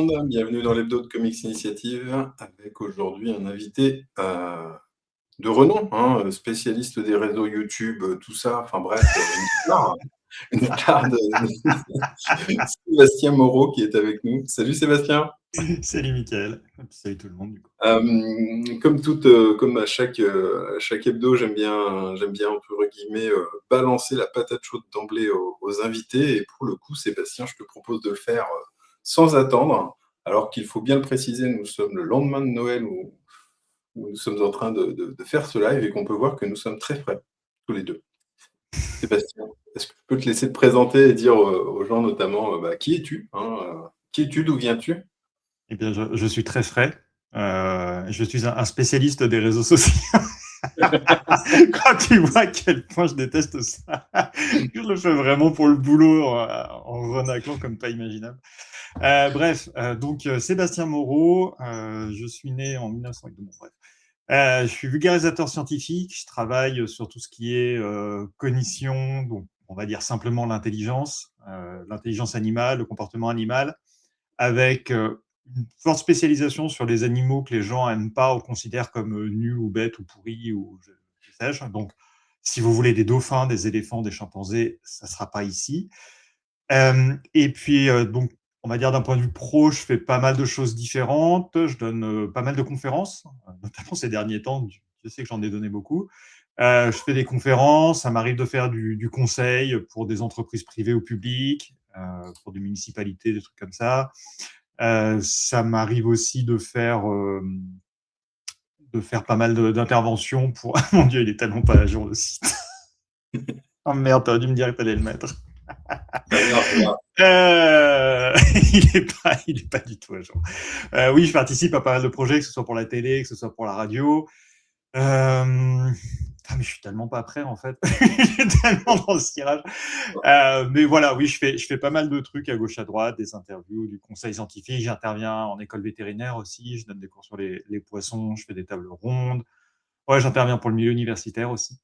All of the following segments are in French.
monde, bienvenue dans l'hebdo de Comics Initiative avec aujourd'hui un invité de renom, hein, spécialiste des réseaux YouTube, tout ça, enfin bref, une star de Sébastien Moreau qui est avec nous. Salut Sébastien. Salut Mickaël, salut tout le monde du coup. Comme à chaque hebdo, j'aime bien entre guillemets balancer la patate chaude d'emblée aux invités. Et pour le coup, Sébastien, je te propose de le faire sans attendre. Alors qu'il faut bien le préciser, nous sommes le lendemain de Noël où nous sommes en train de faire ce live et qu'on peut voir que nous sommes très frais, tous les deux. Sébastien, est-ce que je peux te laisser te présenter et dire aux gens notamment qui es-tu, hein, qui es-tu, d'où viens-tu? Eh bien, je suis très frais. Je suis un spécialiste des réseaux sociaux. Quand tu vois à quel point je déteste ça, je le fais vraiment pour le boulot en renaclant comme pas imaginable. Donc Sébastien Moreau, je suis né en 1900. Bon, bref. Je suis vulgarisateur scientifique, je travaille sur tout ce qui est cognition, donc on va dire simplement l'intelligence animale, le comportement animal, avec une forte spécialisation sur les animaux que les gens n'aiment pas ou considèrent comme nuls ou bêtes ou pourris ou que sais-je. Donc, si vous voulez des dauphins, des éléphants, des chimpanzés, ça ne sera pas ici. Et puis, donc, on va dire d'un point de vue pro, je fais pas mal de choses différentes. Je donne pas mal de conférences, notamment ces derniers temps. Je sais que j'en ai donné beaucoup. Je fais des conférences. Ça m'arrive de faire du conseil pour des entreprises privées ou publiques, pour des municipalités, des trucs comme ça. Ça m'arrive aussi de faire pas mal d'interventions pour... Mon Dieu, il est tellement pas à jour le site. Oh merde, t'aurais dû me dire que t'allais le mettre. Il est pas du tout à jour. Oui, je participe à pas mal de projets, que ce soit pour la télé, que ce soit pour la radio. Mais je suis tellement pas prêt en fait. Je suis tellement dans ce tirage. Mais voilà, oui, je fais pas mal de trucs à gauche à droite, des interviews, du conseil scientifique. J'interviens en école vétérinaire aussi. Je donne des cours sur les poissons. Je fais des tables rondes. Ouais, j'interviens pour le milieu universitaire aussi.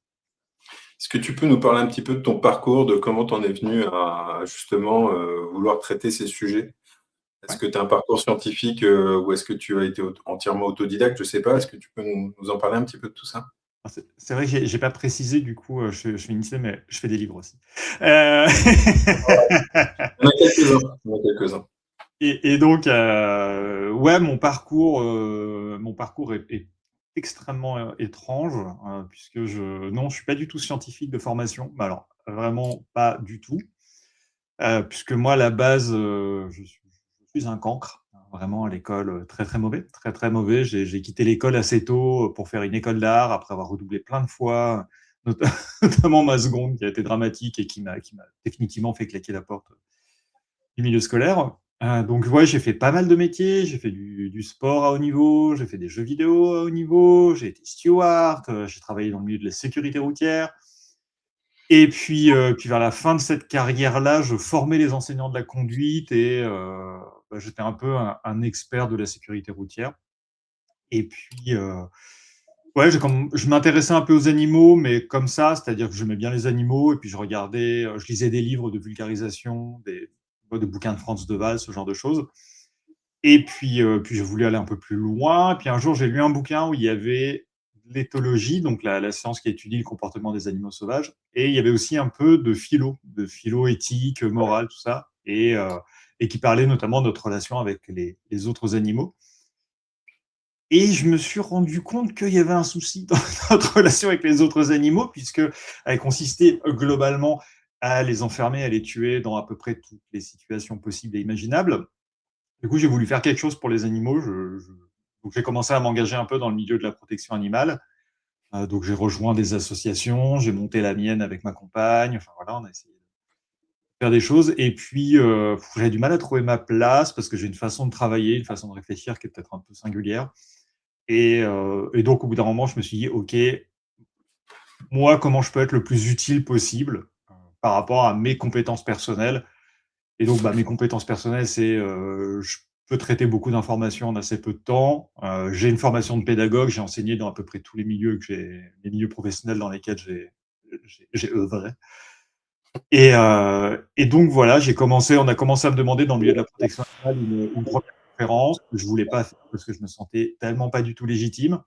Est-ce que tu peux nous parler un petit peu de ton parcours, de comment tu en es venu à justement vouloir traiter ces sujets? Est-ce que tu as un parcours scientifique ou est-ce que tu as été entièrement autodidacte? Je ne sais pas. Est-ce que tu peux nous en parler un petit peu de tout ça? C'est vrai que j'ai pas précisé, du coup, je fais initié, mais je fais des livres aussi. Il y en a quelques-uns. Il y en a quelques-uns. Et donc, ouais, mon parcours est extrêmement étrange, puisque non, je suis pas du tout scientifique de formation. Mais alors, vraiment pas du tout. Puisque moi, à la base, je suis un cancre, hein, vraiment à l'école, très très mauvais, très très mauvais. J'ai quitté l'école assez tôt pour faire une école d'art, après avoir redoublé plein de fois, notamment ma seconde, qui a été dramatique et qui m'a définitivement fait claquer la porte du milieu scolaire. Donc ouais, j'ai fait pas mal de métiers, j'ai fait du sport à haut niveau, j'ai fait des jeux vidéo à haut niveau, j'ai été steward, j'ai travaillé dans le milieu de la sécurité routière. Et puis vers la fin de cette carrière-là, je formais les enseignants de la conduite et j'étais un peu un expert de la sécurité routière. Et puis, ouais, je m'intéressais un peu aux animaux, mais comme ça, c'est-à-dire que j'aimais bien les animaux, et puis je lisais des livres de vulgarisation, des bouquins de Franz de Waal, ce genre de choses. Et puis je voulais aller un peu plus loin. Puis un jour, j'ai lu un bouquin où il y avait l'éthologie, donc la science qui étudie le comportement des animaux sauvages, et il y avait aussi un peu de philo éthique, morale, tout ça, et qui parlait notamment de notre relation avec les autres animaux. Et je me suis rendu compte qu'il y avait un souci dans notre relation avec les autres animaux, puisqu'elle consistait globalement à les enfermer, à les tuer dans à peu près toutes les situations possibles et imaginables. Du coup, j'ai voulu faire quelque chose pour les animaux. Donc, j'ai commencé à m'engager un peu dans le milieu de la protection animale. Donc, j'ai rejoint des associations, j'ai monté la mienne avec ma compagne. Enfin, voilà, on a essayé de faire des choses. Et puis, j'ai du mal à trouver ma place parce que j'ai une façon de travailler, une façon de réfléchir qui est peut-être un peu singulière. Et donc, au bout d'un moment, je me suis dit, OK, moi, comment je peux être le plus utile possible par rapport à mes compétences personnelles. Et donc, mes compétences personnelles, c'est je peux traiter beaucoup d'informations en assez peu de temps. J'ai une formation de pédagogue, j'ai enseigné dans à peu près tous les milieux les milieux professionnels dans lesquels j'ai œuvré. Et donc voilà, on a commencé à me demander dans le milieu de la protection animale une première conférence que je voulais pas faire parce que je me sentais tellement pas du tout légitime.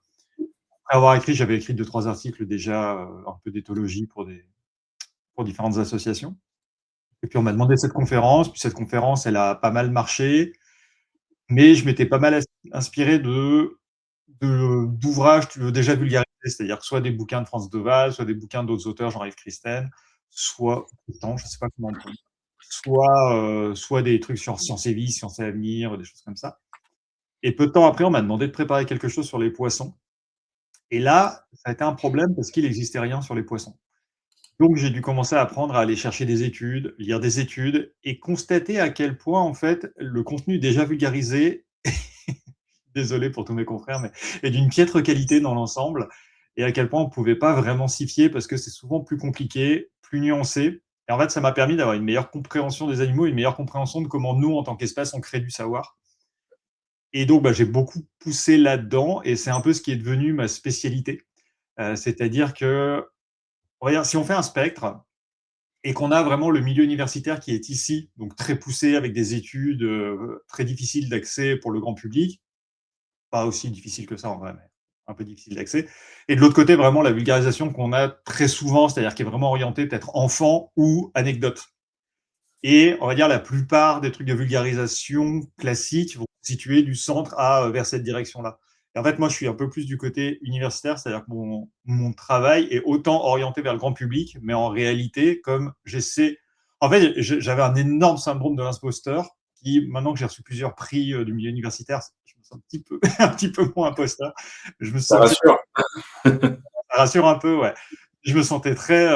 Après avoir écrit, j'avais écrit 2-3 articles déjà, un peu d'éthologie pour différentes associations. Et puis on m'a demandé cette conférence, puis cette conférence, elle a pas mal marché, mais je m'étais pas mal inspiré d'ouvrages déjà vulgarisés, c'est-à-dire que soit des bouquins de Franz de Waal, soit des bouquins d'autres auteurs, Jean-Yves Christen, soit, pourtant, je sais pas comment on dit, soit des trucs sur Science et Vie, Science et Avenir, des choses comme ça. Et peu de temps après, on m'a demandé de préparer quelque chose sur les poissons. Et là, ça a été un problème parce qu'il n'existait rien sur les poissons. Donc, j'ai dû commencer à apprendre à aller chercher des études, lire des études et constater à quel point, en fait, le contenu déjà vulgarisé, désolé pour tous mes confrères, mais est d'une piètre qualité dans l'ensemble et à quel point on ne pouvait pas vraiment s'y fier parce que c'est souvent plus compliqué, plus nuancé. Et en fait, ça m'a permis d'avoir une meilleure compréhension des animaux, une meilleure compréhension de comment nous, en tant qu'espèce, on crée du savoir. Et donc, j'ai beaucoup poussé là-dedans et c'est un peu ce qui est devenu ma spécialité. C'est-à-dire que, on va dire, si on fait un spectre et qu'on a vraiment le milieu universitaire qui est ici, donc très poussé avec des études très difficiles d'accès pour le grand public, pas aussi difficile que ça en vrai, mais un peu difficile d'accès. Et de l'autre côté, vraiment la vulgarisation qu'on a très souvent, c'est-à-dire qui est vraiment orientée peut-être enfant ou anecdote. Et on va dire la plupart des trucs de vulgarisation classiques vont se situer du centre vers cette direction-là. Et en fait, moi, je suis un peu plus du côté universitaire, c'est-à-dire que mon travail est autant orienté vers le grand public, mais en réalité, comme j'essaie. En fait, j'avais un énorme syndrome de l'imposteur qui, maintenant que j'ai reçu plusieurs prix du milieu universitaire, je me sens un petit peu moins imposteur. Je me Ça sens rassure. Ça rassure un peu, ouais. Je me sentais très,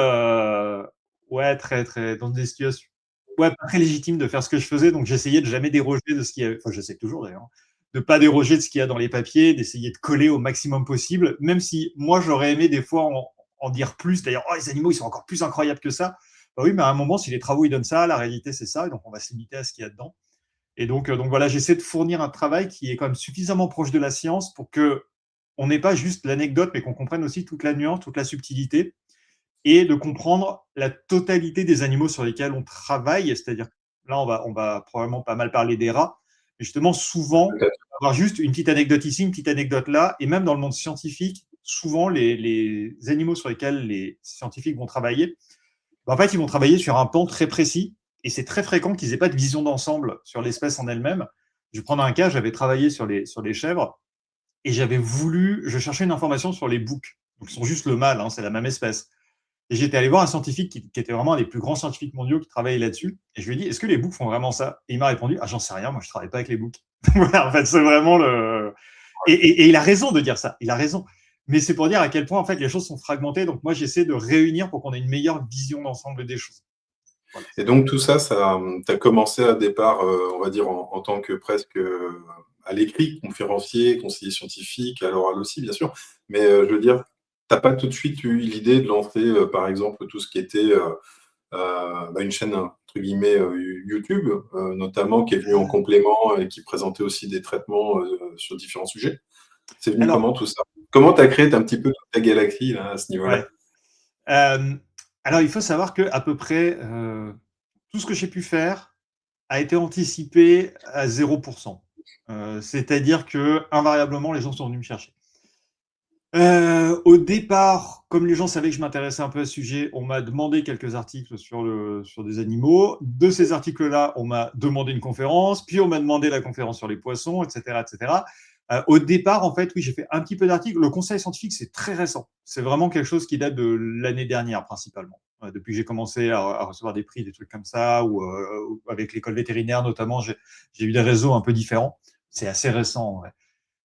ouais, très, très, dans des situations, ouais, pas très légitime de faire ce que je faisais, donc j'essayais de jamais déroger de ce qu'il y avait, enfin, j'essaie toujours d'ailleurs, hein, de pas déroger de ce qu'il y a dans les papiers, d'essayer de coller au maximum possible, même si moi j'aurais aimé des fois en dire plus, c'est-à-dire, oh, les animaux ils sont encore plus incroyables que ça. Bah oui, mais à un moment, si les travaux ils donnent ça, la réalité c'est ça, et donc on va se limiter à ce qu'il y a dedans. Et donc voilà, j'essaie de fournir un travail qui est quand même suffisamment proche de la science pour que on n'ait pas juste l'anecdote, mais qu'on comprenne aussi toute la nuance, toute la subtilité, et de comprendre la totalité des animaux sur lesquels on travaille. C'est-à-dire, là, on va probablement pas mal parler des rats, mais justement, souvent, avoir juste une petite anecdote ici, une petite anecdote là, et même dans le monde scientifique, souvent, les animaux sur lesquels les scientifiques vont travailler, en fait, ils vont travailler sur un pan très précis, et c'est très fréquent qu'ils n'aient pas de vision d'ensemble sur l'espèce en elle-même. Je vais prendre un cas, j'avais travaillé sur les chèvres, et je cherchais une information sur les boucs. Donc, ils sont juste le mâle, hein, c'est la même espèce. Et j'étais allé voir un scientifique qui était vraiment un des plus grands scientifiques mondiaux qui travaillait là-dessus. Et je lui ai dit, est-ce que les boucs font vraiment ça? Et il m'a répondu, ah, j'en sais rien, moi je travaille pas avec les boucs. Voilà, en fait, c'est vraiment le. Et il a raison de dire ça, il a raison. Mais c'est pour dire à quel point en fait les choses sont fragmentées. Donc moi j'essaie de réunir pour qu'on ait une meilleure vision d'ensemble des choses. Voilà. Et donc tout ça, tu as commencé à départ, on va dire, en tant que presque à l'écrit, conférencier, conseiller scientifique, à l'oral aussi, bien sûr. Mais je veux dire, tu n'as pas tout de suite eu l'idée de lancer, par exemple, tout ce qui était une chaîne, entre guillemets, YouTube, notamment, qui est venue en complément et qui présentait aussi des traitements sur différents sujets. C'est venu Alors, comment tout ça? Comment tu as créé un petit peu toute ta galaxie là, à ce niveau-là? ouais. Alors il faut savoir que à peu près tout ce que j'ai pu faire a été anticipé à 0%. C'est-à-dire que invariablement les gens sont venus me chercher. Au départ, comme les gens savaient que je m'intéressais un peu à ce sujet, on m'a demandé quelques articles sur des animaux. De ces articles-là, on m'a demandé une conférence, puis on m'a demandé la conférence sur les poissons, etc., etc. Au départ, en fait, oui, j'ai fait un petit peu d'articles. Le conseil scientifique, c'est très récent. C'est vraiment quelque chose qui date de l'année dernière, principalement. Depuis que j'ai commencé à recevoir des prix, des trucs comme ça, ou avec l'école vétérinaire notamment, j'ai eu des réseaux un peu différents. C'est assez récent, ouais.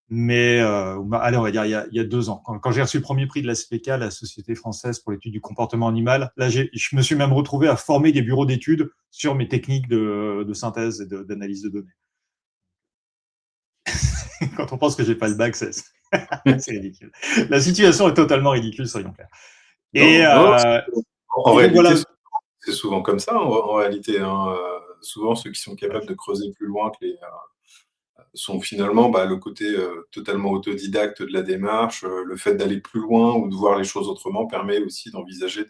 Mais allez, on va dire il y a 2 ans. Quand j'ai reçu le premier prix de la SPK, la Société française pour l'étude du comportement animal, là, je me suis même retrouvé à former des bureaux d'études sur mes techniques de synthèse et d'analyse de données. Quand on pense que j'ai pas le bac, c'est ridicule. La situation est totalement ridicule, soyons clairs. Et, Non, non, en et donc réalité, voilà. c'est souvent comme ça, en réalité, hein. Souvent, ceux qui sont capables de creuser plus loin que les sont finalement le côté totalement autodidacte de la démarche, le fait d'aller plus loin ou de voir les choses autrement permet aussi d'envisager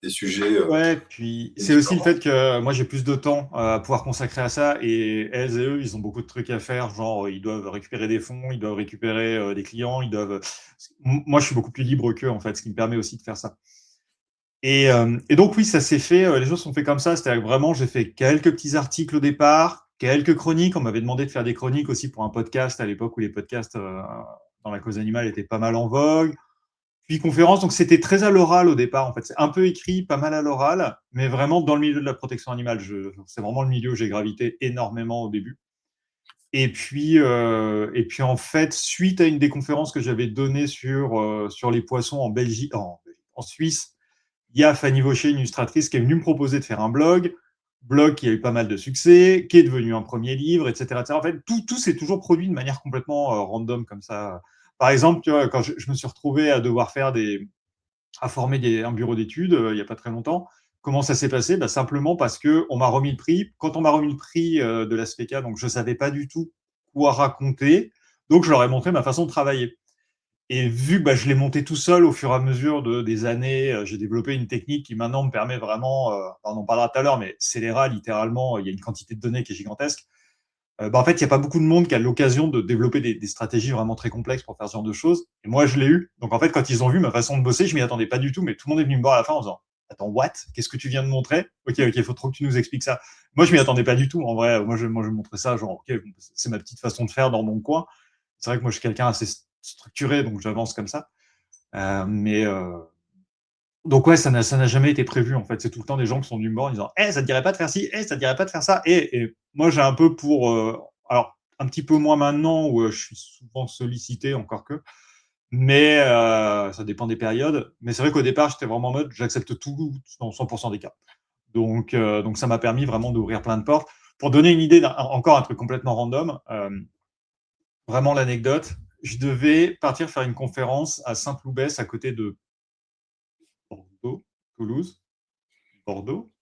des des sujets Ouais, puis c'est aussi le différents. fait que moi j'ai plus de temps à pouvoir consacrer à ça et elles et eux, ils ont beaucoup de trucs à faire, genre ils doivent récupérer des fonds, ils doivent récupérer des clients, ils doivent. Moi je suis beaucoup plus libre qu'eux en fait, ce qui me permet aussi de faire ça. Et donc oui, ça s'est fait, les choses sont fait comme ça, c'est-à-dire que vraiment j'ai fait quelques petits articles au départ, quelques chroniques, on m'avait demandé de faire des chroniques aussi pour un podcast à l'époque où les podcasts dans la cause animale étaient pas mal en vogue. Puis conférence, donc c'était très à l'oral au départ, en fait. C'est un peu écrit, pas mal à l'oral, mais vraiment dans le milieu de la protection animale. C'est vraiment le milieu où j'ai gravité énormément au début. Et puis en fait, suite à une des conférences que j'avais données sur les poissons en Belgique, en Suisse, il y a Fanny Vaucher, une illustratrice, qui est venue me proposer de faire un blog qui a eu pas mal de succès, qui est devenu un premier livre, etc. etc. En fait, tout s'est toujours produit de manière complètement random comme ça. Par exemple, tu vois, quand je me suis retrouvé à devoir à former un bureau d'études il n'y a pas très longtemps, comment ça s'est passé? Bah, simplement parce qu'on m'a remis le prix. Quand on m'a remis le prix de la SPK, donc je ne savais pas du tout quoi raconter, donc je leur ai montré ma façon de travailler. Et vu que bah, je l'ai monté tout seul au fur et à mesure des années, j'ai développé une technique qui maintenant me permet vraiment, on en parlera tout à l'heure, mais scélérat, littéralement, il y a une quantité de données qui est gigantesque. Bah, en fait, il n'y a pas beaucoup de monde qui a l'occasion de développer des stratégies vraiment très complexes pour faire ce genre de choses. Et moi, je l'ai eu. Donc, en fait, quand ils ont vu ma façon de bosser, je m'y attendais pas du tout, mais tout le monde est venu me voir à la fin en disant Attends, what? Qu'est-ce que tu viens de montrer? Ok, il faut trop que tu nous expliques ça. Moi, je m'y attendais pas du tout. En vrai, moi, je montrais ça, genre, ok, c'est ma petite façon de faire dans mon coin. C'est vrai que moi, je suis quelqu'un assez structuré, donc j'avance comme ça. Mais donc ouais, ça n'a jamais été prévu en fait. C'est tout le temps des gens qui sont venus me voir en disant ça te dirait pas de faire ci, ça te dirait pas de faire ça. Et moi j'ai un peu alors un petit peu moins maintenant où je suis souvent sollicité encore que, mais ça dépend des périodes. Mais c'est vrai qu'au départ j'étais vraiment en mode j'accepte tout dans 100% des cas. Donc ça m'a permis vraiment d'ouvrir plein de portes. Pour donner une idée, encore un truc complètement random, vraiment l'anecdote, je devais partir faire une conférence à Saint-Ploubès à côté de Bordeaux, Toulouse, Bordeaux,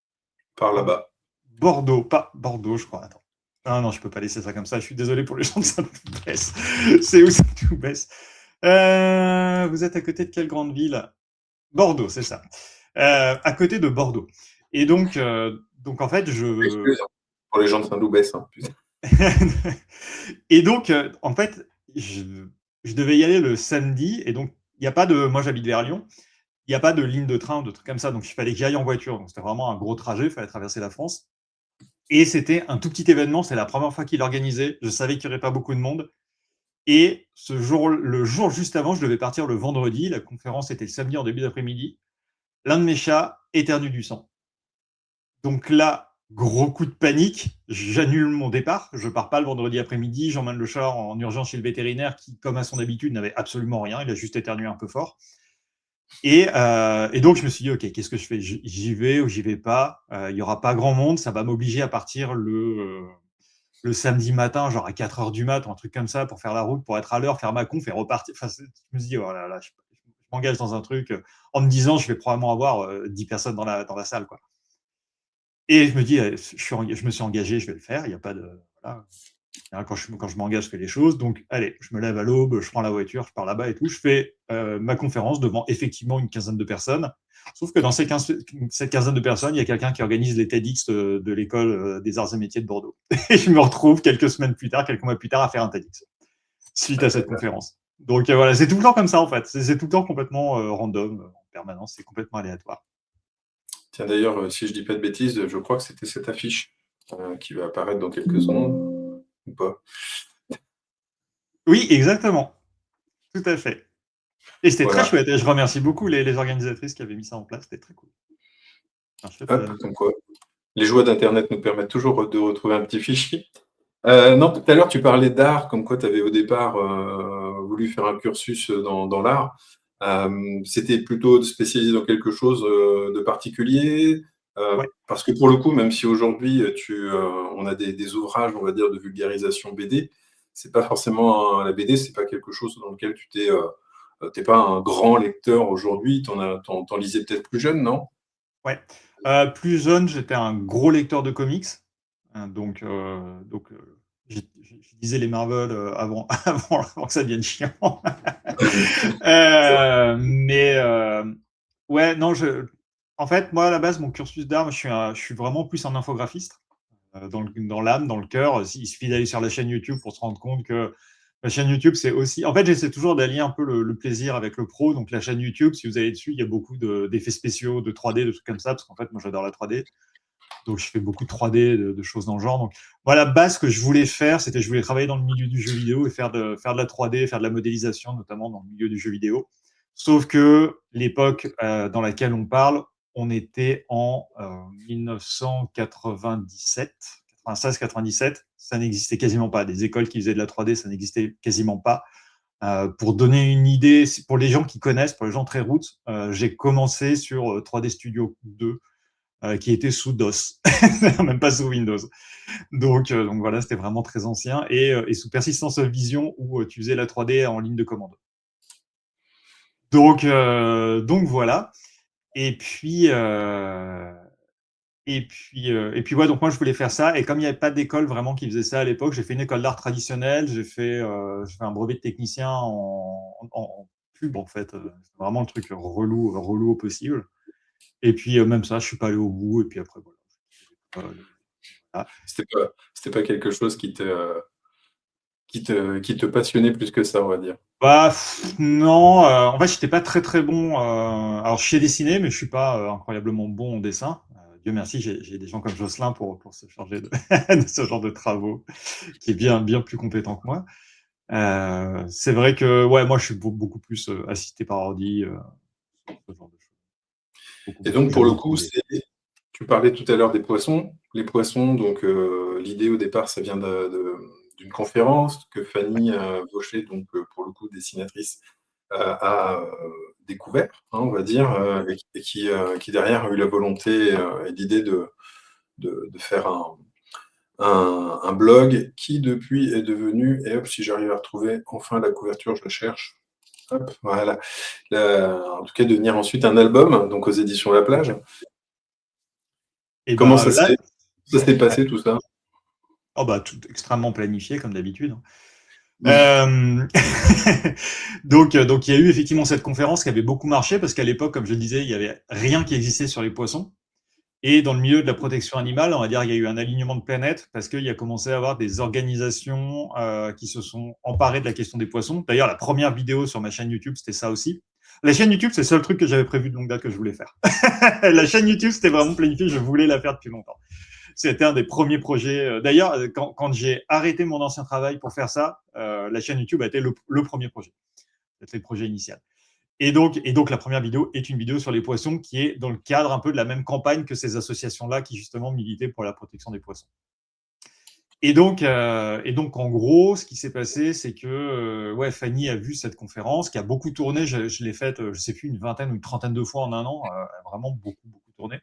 Par non, là-bas. Bordeaux, pas Bordeaux, je crois. Attends. Ah non, je peux pas laisser ça comme ça. Je suis désolé pour les gens de Saint-Ploubès. C'est où Saint-Ploubès? Vous êtes à côté de quelle grande ville? Bordeaux, c'est ça. À côté de Bordeaux. Et donc en fait, Excuse pour les gens de Saint-Loubès. Hein. et donc en fait, je devais y aller le samedi. Et donc, il n'y a pas de. Moi, j'habite vers Lyon. Il n'y a pas de ligne de train ou de trucs comme ça. Donc, il fallait que j'aille en voiture. Donc, c'était vraiment un gros trajet. Il fallait traverser la France. Et c'était un tout petit événement. C'est la première fois qu'il organisait. Je savais qu'il n'y aurait pas beaucoup de monde. Et le jour juste avant, je devais partir le vendredi. La conférence était le samedi en début d'après-midi. L'un de mes chats éternue du sang. Donc là, gros coup de panique. J'annule mon départ. Je pars pas le vendredi après-midi. J'emmène le chat en urgence chez le vétérinaire qui, comme à son habitude, n'avait absolument rien. Il a juste éternué un peu fort. Et donc, je me suis dit, OK, qu'est-ce que je fais? J'y vais ou j'y vais pas? Il y aura pas grand monde. Ça va m'obliger à partir le samedi matin, genre à 4 heures du mat, un truc comme ça, pour faire la route, pour être à l'heure, faire ma conf et repartir. Enfin, je me suis dit, oh là là, je m'engage dans un truc en me disant, je vais probablement avoir 10 personnes dans la salle, quoi. Et je me dis, je me suis engagé, je vais le faire. Il n'y a pas de. Voilà. Quand je m'engage, je fais les choses. Donc, allez, je me lève à l'aube, je prends la voiture, je pars là-bas et tout. Je fais ma conférence devant effectivement une quinzaine de personnes. Sauf que dans cette quinzaine de personnes, il y a quelqu'un qui organise les TEDx de l'école des arts et métiers de Bordeaux. Et je me retrouve quelques mois plus tard, à faire un TEDx suite à cette conférence. Donc voilà, c'est tout le temps comme ça en fait. C'est tout le temps complètement random, en permanence, c'est complètement aléatoire. Tiens, d'ailleurs, si je dis pas de bêtises, je crois que c'était cette affiche qui va apparaître dans quelques secondes, ou pas? Oui, exactement. Tout à fait. Et c'était très Voilà. chouette. Et je remercie beaucoup les organisatrices qui avaient mis ça en place. C'était très cool. Hop, comme quoi. Les joies d'Internet nous permettent toujours de retrouver un petit fichier. Non, tout à l'heure, tu parlais d'art, comme quoi tu avais au départ voulu faire un cursus dans l'art. C'était plutôt spécialisé dans quelque chose de particulier Ouais. parce que pour le coup, même si aujourd'hui on a des ouvrages, on va dire, de vulgarisation BD, c'est pas forcément la BD, c'est pas quelque chose dans lequel t'es pas un grand lecteur aujourd'hui. T'en lisais peut-être plus jeune, non? Ouais. Plus jeune, j'étais un gros lecteur de comics. Je lisais les Marvel avant que ça devienne chiant. Mais ouais, non, En fait, moi, à la base, mon cursus d'art, je suis vraiment plus un infographiste. Dans l'âme, dans le cœur. Il suffit d'aller sur la chaîne YouTube pour se rendre compte que la chaîne YouTube, c'est aussi. En fait, j'essaie toujours d'allier un peu le plaisir avec le pro. Donc, la chaîne YouTube, si vous allez dessus, il y a beaucoup d'effets spéciaux, de 3D, de trucs comme ça, parce qu'en fait, moi, j'adore la 3D. Donc, je fais beaucoup de 3D, de choses dans le genre. Donc, moi, la base, ce que je voulais faire, c'était je voulais travailler dans le milieu du jeu vidéo et faire de la 3D, faire de la modélisation, notamment dans le milieu du jeu vidéo. Sauf que l'époque dans laquelle on parle, on était en 1997, 96, 97, ça n'existait quasiment pas. Des écoles qui faisaient de la 3D, ça n'existait quasiment pas. Pour donner une idée, pour les gens qui connaissent, pour les gens très roots, j'ai commencé sur 3D Studio 2, qui était sous DOS, même pas sous Windows. Donc voilà, c'était vraiment très ancien. Et sous Persistence Vision, où tu faisais la 3D en ligne de commande. Donc voilà. Et puis, ouais, donc moi je voulais faire ça. Et comme il n'y avait pas d'école vraiment qui faisait ça à l'époque, j'ai fait une école d'art traditionnelle, j'ai fait un brevet de technicien en pub en fait. C'est vraiment le truc relou au possible. Et puis même ça, je suis pas allé au bout. Et puis après, voilà. Voilà. C'était pas quelque chose qui te passionnait plus que ça, on va dire. Bah non, en fait, j'étais pas très très bon. Alors, je sais dessiner, mais je suis pas incroyablement bon en dessin. Dieu merci, j'ai des gens comme Jocelyn pour se charger de, de ce genre de travaux, qui est bien plus compétent que moi. C'est vrai que ouais, moi, je suis beaucoup plus assisté par ordi, ce genre de choses. Et Beaucoup donc, plus pour le coup, habitué. tu parlais tout à l'heure des poissons. Les poissons, donc l'idée au départ, ça vient d'une conférence que Fanny Vaucher, donc pour le coup dessinatrice, a découvert, hein, on va dire, et qui derrière a eu la volonté et l'idée de faire un blog qui depuis est devenu, et hop, si j'arrive à retrouver enfin la couverture, je la cherche, hop, voilà, en tout cas devenir ensuite un album, donc aux éditions La Plage. Et Comment ben là, ça s'est passé tout ça? oh bah tout extrêmement planifié comme d'habitude, hein. Oui. Donc il y a eu effectivement cette conférence qui avait beaucoup marché parce qu'à l'époque, comme je le disais, il y avait rien qui existait sur les poissons. Et dans le milieu de la protection animale, on va dire qu'il y a eu un alignement de planètes parce qu'il y a commencé à avoir des organisations qui se sont emparées de la question des poissons. D'ailleurs, la première vidéo sur ma chaîne YouTube, c'était ça aussi. La chaîne YouTube, c'est le seul truc que j'avais prévu de longue date que je voulais faire. La chaîne YouTube, c'était vraiment planifié, je voulais la faire depuis longtemps. C'était un des premiers projets. D'ailleurs, quand j'ai arrêté mon ancien travail pour faire ça, la chaîne YouTube a été le premier projet. C'était le projet initial. Et donc, la première vidéo est une vidéo sur les poissons qui est dans le cadre un peu de la même campagne que ces associations-là qui, justement, militaient pour la protection des poissons. Et donc, en gros, ce qui s'est passé, c'est que ouais, Fanny a vu cette conférence qui a beaucoup tourné. Je l'ai faite, je ne sais plus, une vingtaine ou une trentaine de fois en un an. Vraiment beaucoup tourné.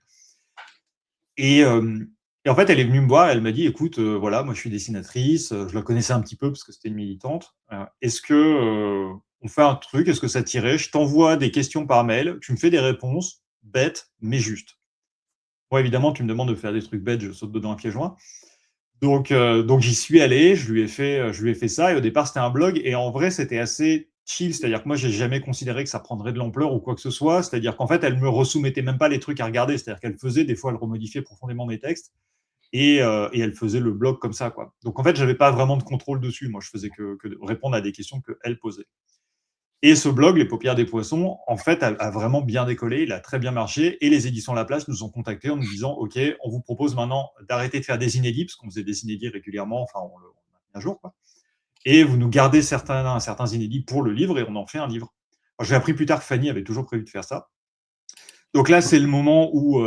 Et, en fait, elle est venue me voir, elle m'a dit, écoute, voilà, moi je suis dessinatrice, je la connaissais un petit peu parce que c'était une militante. Est-ce que on fait un truc, est-ce que ça t'irait? Je t'envoie des questions par mail, tu me fais des réponses bêtes mais justes. Moi, évidemment, tu me demandes de faire des trucs bêtes, je saute dedans à pieds joints. Donc j'y suis allé, je lui ai fait ça. Et au départ, c'était un blog. Et en vrai, c'était assez chill. C'est-à-dire que moi, j'ai jamais considéré que ça prendrait de l'ampleur ou quoi que ce soit. C'est-à-dire qu'en fait, elle me resoumettait même pas les trucs à regarder. C'est-à-dire qu'elle faisait, des fois, elle remodifiait profondément mes textes. Et elle faisait le blog comme ça, quoi. Donc en fait, j'avais pas vraiment de contrôle dessus. Moi, je faisais que répondre à des questions qu'elle posait. Et ce blog, Les Paupières des Poissons, en fait, a vraiment bien décollé, il a très bien marché, et les éditions La Place nous ont contactés en nous disant, OK, on vous propose maintenant d'arrêter de faire des inédits, parce qu'on faisait des inédits régulièrement, enfin, on le met un jour, quoi. Et vous nous gardez certains inédits pour le livre, et on en fait un livre. Alors, j'ai appris plus tard que Fanny avait toujours prévu de faire ça. Donc là, c'est le moment où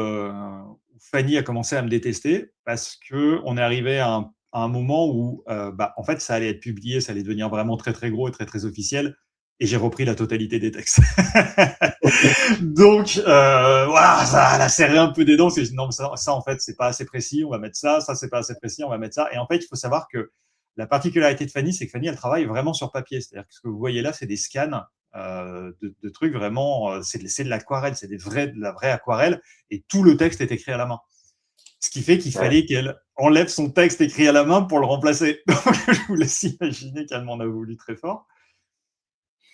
Fanny a commencé à me détester, parce qu'on est arrivé à un moment où, en fait, ça allait être publié, ça allait devenir vraiment très, très gros et très, très officiel. Et j'ai repris la totalité des textes. Donc, voilà, ça a serré un peu des dents. C'est, non, ça, en fait, c'est pas assez précis, on va mettre ça. Ça, c'est pas assez précis, on va mettre ça. Et en fait, il faut savoir que la particularité de Fanny, c'est que Fanny, elle travaille vraiment sur papier. C'est-à-dire que ce que vous voyez là, c'est des scans de trucs vraiment, c'est de l'aquarelle, c'est de la vraie aquarelle. Et tout le texte est écrit à la main. Ce qui fait qu'il fallait qu'elle enlève son texte écrit à la main pour le remplacer. Donc, je vous laisse imaginer qu'elle m'en a voulu très fort.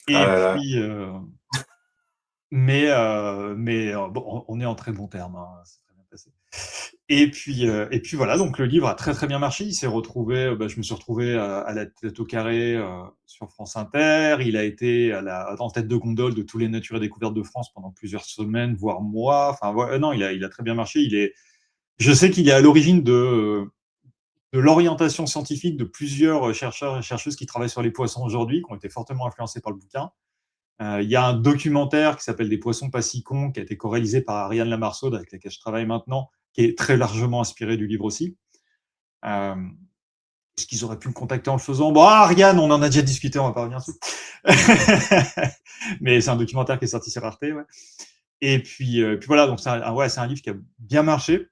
Ah Et là là. puis, mais bon, on est en très bon terme, hein, c'est très bien passé. Et puis voilà, donc le livre a très très bien marché. Il s'est retrouvé, je me suis retrouvé à la tête au carré sur France Inter. Il a été en tête de gondole de tous les Nature et Découvertes de France pendant plusieurs semaines, voire mois. Enfin, non, il a très bien marché. Je sais qu'il est à l'origine de l'orientation scientifique de plusieurs chercheurs et chercheuses qui travaillent sur les poissons aujourd'hui, qui ont été fortement influencés par le bouquin. Il y a un documentaire qui s'appelle Des poissons pas si cons, qui a été co-réalisé par Ariane Lamarsaud, avec laquelle je travaille maintenant, qui est très largement inspiré du livre aussi. Est-ce qu'ils auraient pu me contacter en le faisant? Bon, Ariane, on en a déjà discuté, on va pas revenir dessus. Mais c'est un documentaire qui est sorti sur Arte, ouais. Et puis voilà, donc c'est un livre qui a bien marché.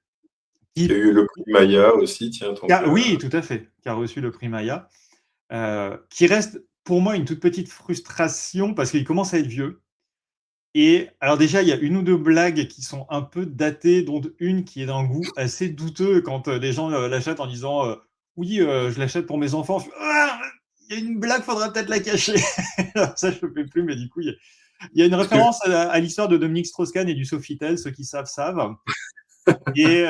Il y a eu le prix Maya aussi, tiens. Oui, tout à fait, qui a reçu le prix Maya, qui reste pour moi une toute petite frustration parce qu'il commence à être vieux. Et alors déjà, il y a une ou deux blagues qui sont un peu datées, dont une qui est d'un goût assez douteux quand les gens l'achètent en disant oui, je l'achète pour mes enfants. Ah, il y a une blague, faudra peut-être la cacher. Alors, ça, je ne le fais plus, mais du coup, il y a une référence à l'histoire de Dominique Strauss-Kahn et du Sofitel. Ceux qui savent, savent. Et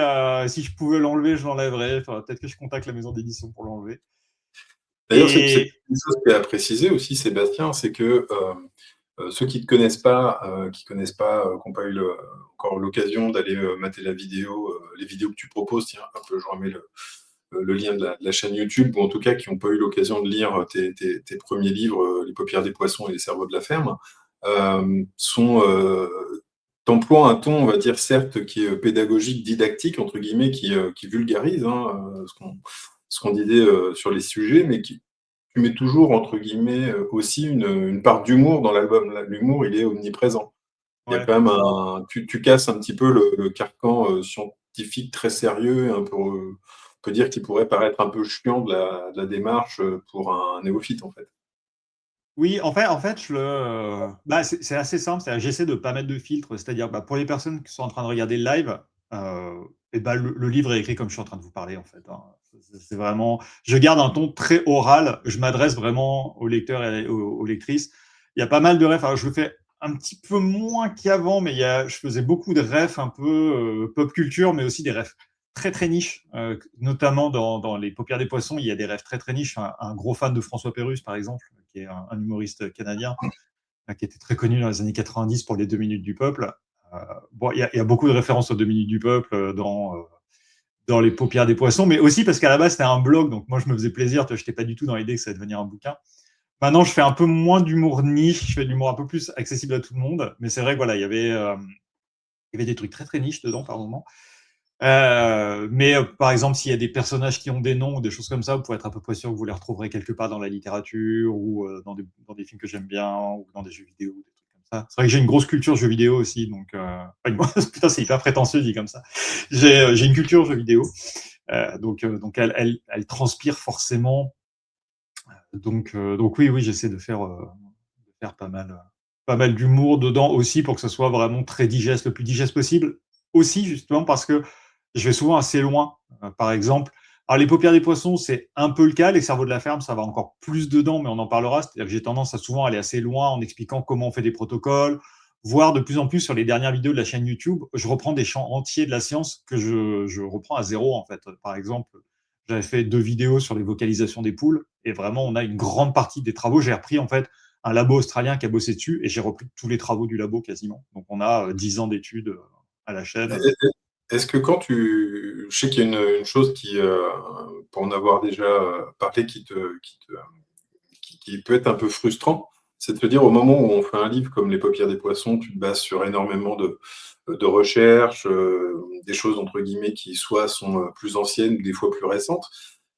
si je pouvais l'enlever, je l'enlèverais. Enfin, peut-être que je contacte la maison d'édition pour l'enlever. D'ailleurs, c'est une chose qui est à préciser aussi, Sébastien, c'est que ceux qui ne te connaissent pas, qui n'ont pas eu encore l'occasion d'aller mater la vidéo, les vidéos que tu proposes, tiens, hop, je remets le lien de la chaîne YouTube, ou en tout cas qui n'ont pas eu l'occasion de lire tes premiers livres, Les paupières des poissons et Les cerveaux de la ferme, t'emploient un ton, on va dire, certes, qui est pédagogique, didactique, entre guillemets, qui vulgarise ce qu'on disait sur les sujets, mais qui tu mets toujours, entre guillemets, aussi une part d'humour dans l'album. L'humour, il est omniprésent. Il y a Ouais. quand même tu casses un petit peu le carcan scientifique très sérieux, un peu, on peut dire qu'il pourrait paraître un peu chiant de la démarche pour un néophyte, en fait. Oui, en fait, c'est assez simple. J'essaie de ne pas mettre de filtre. C'est-à-dire, pour les personnes qui sont en train de regarder le live, le livre est écrit comme je suis en train de vous parler, en fait, hein. C'est vraiment, je garde un ton très oral. Je m'adresse vraiment aux lecteurs et aux lectrices. Il y a pas mal de refs. Alors, je le fais un petit peu moins qu'avant, mais je faisais beaucoup de refs un peu pop culture, mais aussi des refs très très niches, notamment dans Les paupières des poissons. Il y a des refs très très niches. Un gros fan de François Pérusse, par exemple, qui est un humoriste canadien, qui était très connu dans les années 90 pour les 2 minutes du peuple. Bon, il y a beaucoup de références aux 2 minutes du peuple dans Les paupières des poissons, mais aussi parce qu'à la base, c'était un blog, donc moi, je me faisais plaisir. Je n'étais pas du tout dans l'idée que ça allait devenir un bouquin. Maintenant, je fais un peu moins d'humour niche, je fais de l'humour un peu plus accessible à tout le monde, mais c'est vrai que voilà, il y avait des trucs très très niches dedans par moment. Mais par exemple, s'il y a des personnages qui ont des noms ou des choses comme ça, vous pouvez être à peu près sûr que vous les retrouverez quelque part dans la littérature ou dans des films que j'aime bien ou dans des jeux vidéo, des trucs comme ça. C'est vrai que j'ai une grosse culture jeux vidéo aussi, donc putain, c'est hyper prétentieux dit comme ça. J'ai une culture jeux vidéo, donc elle transpire forcément. Donc oui, j'essaie de faire pas mal d'humour dedans aussi pour que ce soit vraiment très digeste, le plus digeste possible. Aussi, justement, parce que je vais souvent assez loin. Par exemple, alors les paupières des poissons, c'est un peu le cas. Les cerveaux de la ferme, ça va encore plus dedans, mais on en parlera. C'est-à-dire que j'ai tendance à souvent aller assez loin en expliquant comment on fait des protocoles, voire de plus en plus sur les dernières vidéos de la chaîne YouTube, je reprends des champs entiers de la science que je reprends à zéro, en fait. Par exemple, j'avais fait 2 vidéos sur les vocalisations des poules, et vraiment, on a une grande partie des travaux. J'ai repris, en fait, un labo australien qui a bossé dessus, et j'ai repris tous les travaux du labo quasiment. Donc, on a 10 ans d'études à la chaîne. Est-ce que je sais qu'il y a une chose qui, pour en avoir déjà parlé, qui peut être un peu frustrant, c'est de se dire au moment où on fait un livre comme Les paupières des poissons, tu te bases sur énormément de recherches, des choses entre guillemets qui soit sont plus anciennes ou des fois plus récentes.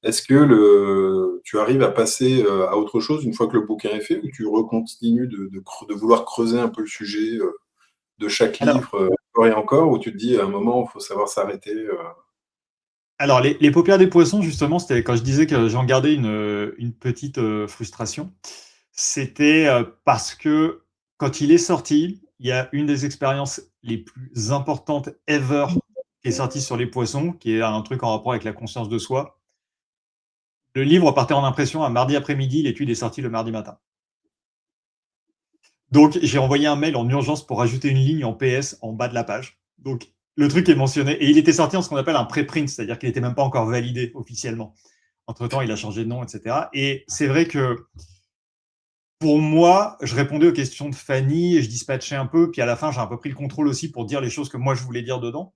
Est-ce que tu arrives à passer à autre chose une fois que le bouquin est fait, ou tu recontinues de vouloir creuser un peu le sujet de chaque Alors, livre encore et encore, ou tu te dis à un moment, il faut savoir s'arrêter alors les paupières des poissons, justement, c'était quand je disais que j'en gardais une petite frustration. C'était parce que quand il est sorti, il y a une des expériences les plus importantes ever qui est sortie sur les poissons, qui est un truc en rapport avec la conscience de soi. Le livre partait en impression un mardi après-midi, l'étude est sortie le mardi matin. Donc, j'ai envoyé un mail en urgence pour rajouter une ligne en PS en bas de la page. Donc, le truc est mentionné. Et il était sorti en ce qu'on appelle un préprint, c'est-à-dire qu'il n'était même pas encore validé officiellement. Entre-temps, il a changé de nom, etc. Et c'est vrai que pour moi, je répondais aux questions de Fanny et je dispatchais un peu. Puis à la fin, j'ai un peu pris le contrôle aussi pour dire les choses que moi, je voulais dire dedans.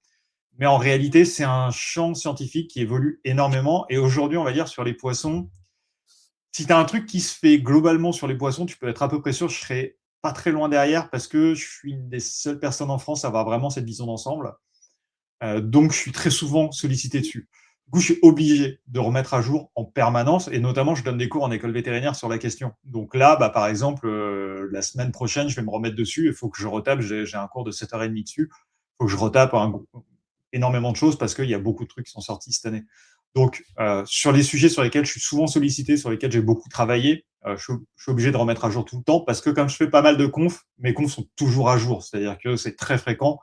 Mais en réalité, c'est un champ scientifique qui évolue énormément. Et aujourd'hui, on va dire sur les poissons, si tu as un truc qui se fait globalement sur les poissons, tu peux être à peu près sûr que je serai pas très loin derrière parce que je suis une des seules personnes en France à avoir vraiment cette vision d'ensemble. Donc, je suis très souvent sollicité dessus. Du coup, je suis obligé de remettre à jour en permanence et notamment, je donne des cours en école vétérinaire sur la question. Donc là, bah, par exemple, la semaine prochaine, je vais me remettre dessus. Il faut que je retape. J'ai un cours de 7h30 dessus. Il faut que je retape énormément de choses parce qu'il y a beaucoup de trucs qui sont sortis cette année. Donc, sur les sujets sur lesquels je suis souvent sollicité, sur lesquels j'ai beaucoup travaillé, je suis obligé de remettre à jour tout le temps parce que comme je fais pas mal de confs, mes confs sont toujours à jour. C'est-à-dire que c'est très fréquent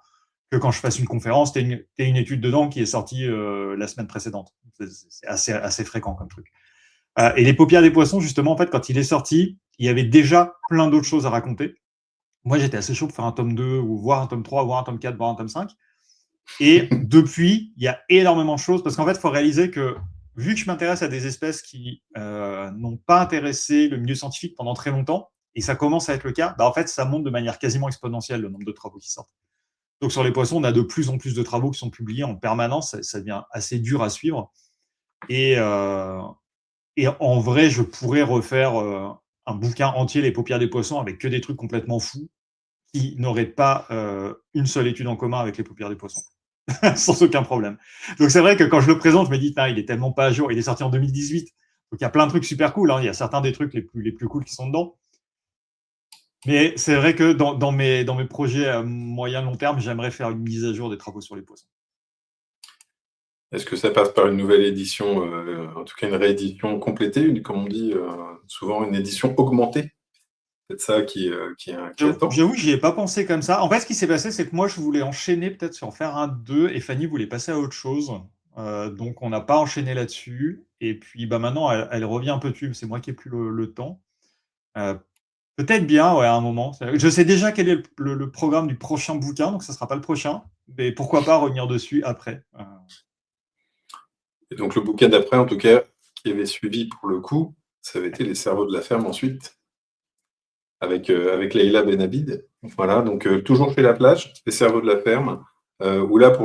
que quand je fasse une conférence, tu as une étude dedans qui est sortie la semaine précédente. C'est assez fréquent comme truc. Et les paupières des poissons, justement, en fait, quand il est sorti, il y avait déjà plein d'autres choses à raconter. Moi, j'étais assez chaud pour faire un tome 2, ou voir un tome 3, voir un tome 4, voir un tome 5. Et depuis, il y a énormément de choses, parce qu'en fait, il faut réaliser que, vu que je m'intéresse à des espèces qui n'ont pas intéressé le milieu scientifique pendant très longtemps, et ça commence à être le cas, bah, en fait, ça monte de manière quasiment exponentielle le nombre de travaux qui sortent. Donc sur les poissons, on a de plus en plus de travaux qui sont publiés en permanence, ça devient assez dur à suivre. Et en vrai, je pourrais refaire un bouquin entier, Les paupières des poissons, avec que des trucs complètement fous, qui n'auraient pas une seule étude en commun avec les paupières des poissons. Sans aucun problème. Donc c'est vrai que quand je le présente, je me dis, il est tellement pas à jour, il est sorti en 2018. Donc il y a plein de trucs super cool, hein. Il y a certains des trucs les plus cool qui sont dedans. Mais c'est vrai que dans mes projets à moyen long terme, j'aimerais faire une mise à jour des travaux sur les poissons. Est-ce que ça passe par une nouvelle édition, en tout cas une réédition complétée, comme on dit souvent une édition augmentée? C'est ça qui est inquiétant. J'avoue que j'y ai pas pensé comme ça. En fait, ce qui s'est passé, c'est que moi, je voulais enchaîner peut-être sur en faire un 2 et Fanny voulait passer à autre chose. Donc, on n'a pas enchaîné là-dessus. Et puis, bah, maintenant, elle revient un peu dessus. C'est moi qui ai plus le temps. Peut-être bien, ouais, à un moment. Je sais déjà quel est le programme du prochain bouquin, donc ça sera pas le prochain. Mais pourquoi pas revenir dessus après. Et donc le bouquin d'après, en tout cas, qui avait suivi pour le coup, ça avait été Les cerveaux de la ferme ensuite, avec Leïla Benabid. Voilà, donc toujours chez La Plage, Les cerveaux de la ferme, où là,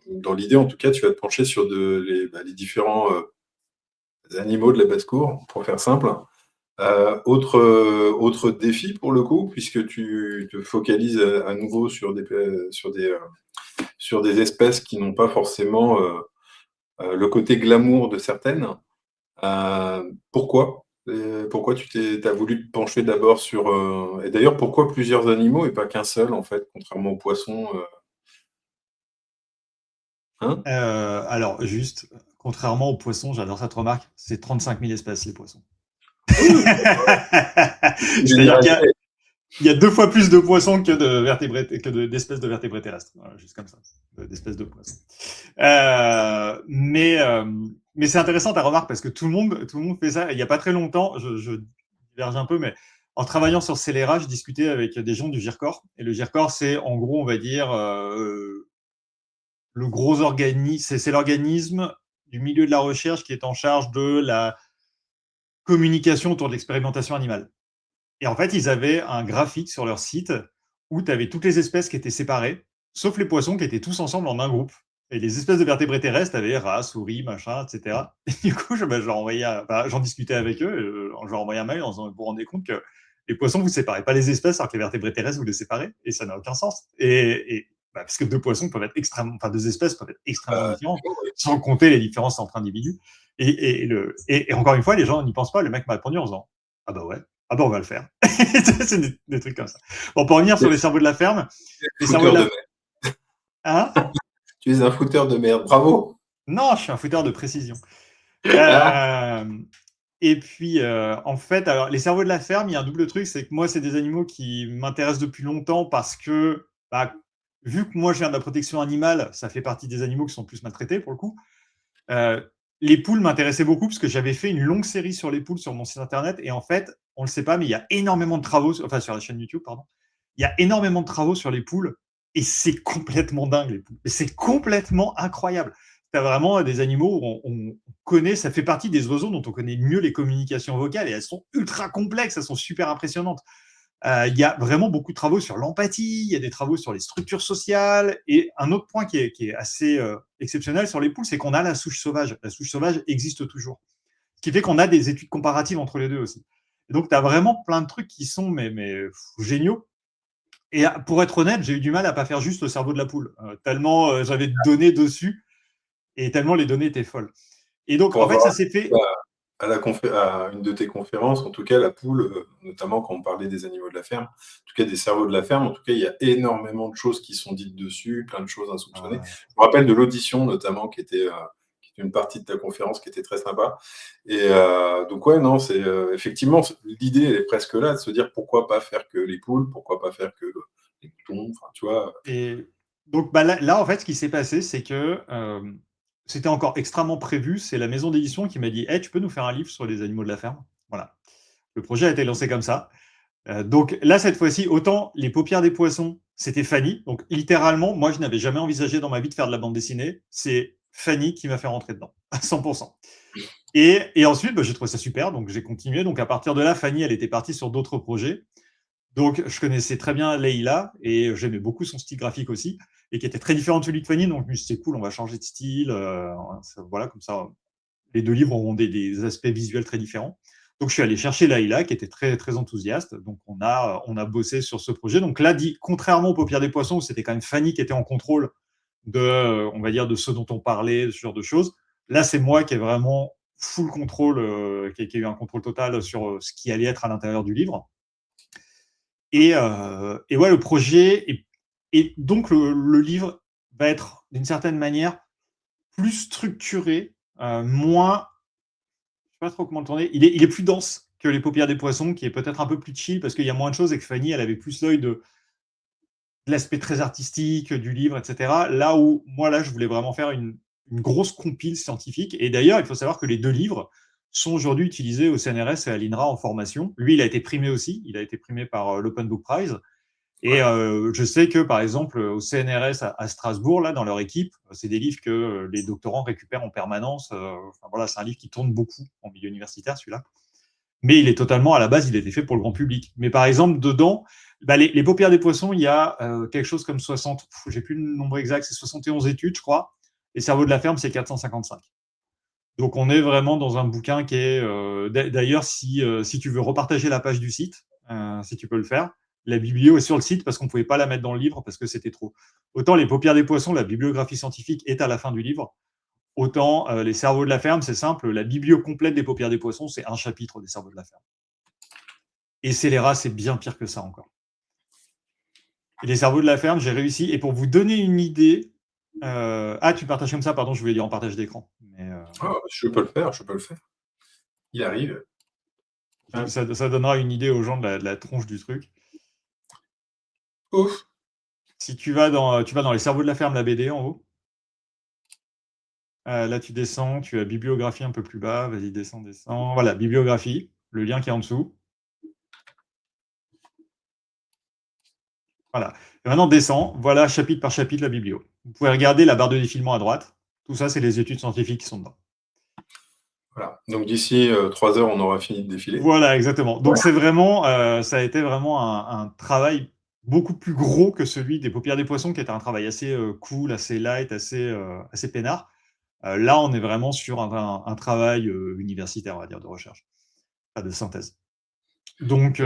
dans l'idée, en tout cas, tu vas te pencher sur les différents animaux de la basse-cour, pour faire simple. Autre défi pour le coup, puisque tu te focalises à nouveau sur des espèces qui n'ont pas forcément le côté glamour de certaines. Pourquoi tu as voulu te pencher d'abord sur... et d'ailleurs, pourquoi plusieurs animaux et pas qu'un seul, en fait, contrairement aux poissons hein Alors, juste, contrairement aux poissons, j'adore cette remarque, c'est 35 000 espèces, les poissons. Oui, C'est-à-dire qu'il y a 2 fois plus de poissons que d'espèces de vertébrés terrestres. Voilà, juste comme ça, d'espèces de poissons. Mais c'est intéressant ta remarque parce que tout le monde fait ça. Il n'y a pas très longtemps, je diverge un peu, mais en travaillant sur Scélérat, je discutais avec des gens du GIRCOR. Et le GIRCOR, c'est en gros, on va dire, le gros organisme, c'est l'organisme du milieu de la recherche qui est en charge de la communication autour de l'expérimentation animale. Et en fait, ils avaient un graphique sur leur site où tu avais toutes les espèces qui étaient séparées, sauf les poissons qui étaient tous ensemble en un groupe. Et les espèces de vertébrés terrestres, tu avais rats, souris, machin, etc. Et du coup, j'en discutais avec eux, je leur envoyais un mail en disant, vous vous rendez compte que les poissons, vous ne séparez pas les espèces, alors que les vertébrés terrestres, vous les séparez, et ça n'a aucun sens. Parce que 2 poissons peuvent être deux espèces peuvent être extrêmement différentes, sans compter les différences entre individus. Et encore une fois, les gens n'y pensent pas. Le mec m'a répondu en disant, ah bah ouais, ah bah on va le faire. C'est des trucs comme ça. Bon, pour revenir sur les cerveaux de la ferme. Les cerveaux de la ferme. Hein? Tu es un fouteur de merde, bravo. Non, je suis un fouteur de précision. Et puis, en fait, alors, les cerveaux de la ferme, il y a un double truc, c'est que moi, c'est des animaux qui m'intéressent depuis longtemps parce que, vu que moi, je viens de la protection animale, ça fait partie des animaux qui sont plus maltraités, pour le coup. Les poules m'intéressaient beaucoup parce que j'avais fait une longue série sur les poules sur mon site internet. Et en fait, on le sait pas, mais il y a énormément de travaux, enfin sur la chaîne YouTube, pardon, il y a énormément de travaux sur les poules et c'est complètement dingue, les poules. C'est complètement incroyable. Tu as vraiment des animaux où on connaît, ça fait partie des oiseaux dont on connaît mieux les communications vocales et elles sont ultra complexes, elles sont super impressionnantes. Il y a vraiment beaucoup de travaux sur l'empathie, il y a des travaux sur les structures sociales. Et un autre point qui est assez exceptionnel sur les poules, c'est qu'on a la souche sauvage. La souche sauvage existe toujours. Ce qui fait qu'on a des études comparatives entre les deux aussi. Et donc, tu as vraiment plein de trucs qui sont géniaux. Et pour être honnête, j'ai eu du mal à ne pas faire juste le cerveau de la poule, tellement j'avais de données dessus et tellement les données étaient folles. Et donc, Pour en fait, avoir ça s'est fait. à une de tes conférences, en tout cas, la poule, notamment quand on parlait des animaux de la ferme, en tout cas des cerveaux de la ferme, en tout cas, il y a énormément de choses qui sont dites dessus, plein de choses insoupçonnées. Je me rappelle de l'audition, notamment, qui était une partie de ta conférence qui était très sympa. Et donc, ouais, non, c'est effectivement, l'idée, elle est presque là, de se dire pourquoi pas faire que les poules, pourquoi pas faire que les moutons, enfin, tu vois. Et donc là, en fait, ce qui s'est passé, c'est que c'était encore extrêmement prévu. C'est la maison d'édition qui m'a dit hey, tu peux nous faire un livre sur les animaux de la ferme. Voilà. Le projet a été lancé comme ça. Donc là, cette fois-ci, autant les paupières des poissons, c'était Fanny. Donc littéralement, moi, je n'avais jamais envisagé dans ma vie de faire de la bande dessinée. C'est Fanny qui m'a fait rentrer dedans, à 100%. Et ensuite, j'ai trouvé ça super. Donc j'ai continué. Donc à partir de là, Fanny, elle était partie sur d'autres projets. Donc, je connaissais très bien Leïla et j'aimais beaucoup son style graphique aussi, et qui était très différent de celui de Fanny. Donc, je me suis dit, c'est cool, on va changer de style. Voilà, comme ça, les deux livres auront des aspects visuels très différents. Donc, je suis allé chercher Leïla, qui était très, très enthousiaste. Donc, on a bossé sur ce projet. Donc, là, contrairement aux Paupières des Poissons, où c'était quand même Fanny qui était en contrôle on va dire, de ce dont on parlait, ce genre de choses. Là, c'est moi qui ai vraiment full contrôle, qui ai eu un contrôle total sur ce qui allait être à l'intérieur du livre. Et ouais, le projet et donc le livre va être d'une certaine manière plus structuré, moins, je sais pas trop comment le tourner. Il est plus dense que les paupières des poissons, qui est peut-être un peu plus chill parce qu'il y a moins de choses et que Fanny, elle avait plus l'œil de l'aspect très artistique du livre, etc. Là où moi, là, je voulais vraiment faire une grosse compile scientifique. Et d'ailleurs, il faut savoir que les deux livres sont aujourd'hui utilisés au CNRS et à l'INRA en formation. Lui, il a été primé aussi. Il a été primé par l'Open Book Prize. Et je sais que, par exemple, au CNRS à Strasbourg, là, dans leur équipe, c'est des livres que les doctorants récupèrent en permanence. Enfin, voilà, c'est un livre qui tourne beaucoup en milieu universitaire, celui-là. Mais il est totalement, à la base, il a été fait pour le grand public. Mais par exemple, dedans, les paupières des poissons, il y a quelque chose comme 60, j'ai plus le nombre exact, c'est 71 études, je crois. Les cerveaux de la ferme, c'est 455. Donc, on est vraiment dans un bouquin qui est. D'ailleurs, si tu veux repartager la page du site, si tu peux le faire, la biblio est sur le site parce qu'on ne pouvait pas la mettre dans le livre parce que c'était trop. Autant les paupières des poissons, la bibliographie scientifique est à la fin du livre. Autant les cerveaux de la ferme, c'est simple. La biblio complète des paupières des poissons, c'est un chapitre des cerveaux de la ferme. Et Scélérat, c'est bien pire que ça encore. Et les cerveaux de la ferme, j'ai réussi. Et pour vous donner une idée. Tu partages comme ça, pardon, je voulais dire en partage d'écran. Mais, je peux le faire. Il arrive. ça donnera une idée aux gens de la tronche du truc. Ouf. Si tu vas dans les cerveaux de la ferme, la BD en haut. Là, tu descends, tu as bibliographie un peu plus bas. Vas-y, descends. Voilà, bibliographie, le lien qui est en dessous. Voilà. Et maintenant, descends. Voilà, chapitre par chapitre, la biblio. Vous pouvez regarder la barre de défilement à droite. Tout ça, c'est les études scientifiques qui sont dedans. Voilà. Donc, d'ici 3 heures, on aura fini de défiler. Voilà, exactement. Donc, c'est vraiment, ça a été vraiment un travail beaucoup plus gros que celui des paupières des poissons, qui était un travail assez cool, assez light, assez peinard. Là, on est vraiment sur un travail universitaire, on va dire, de recherche, pas de synthèse. Donc,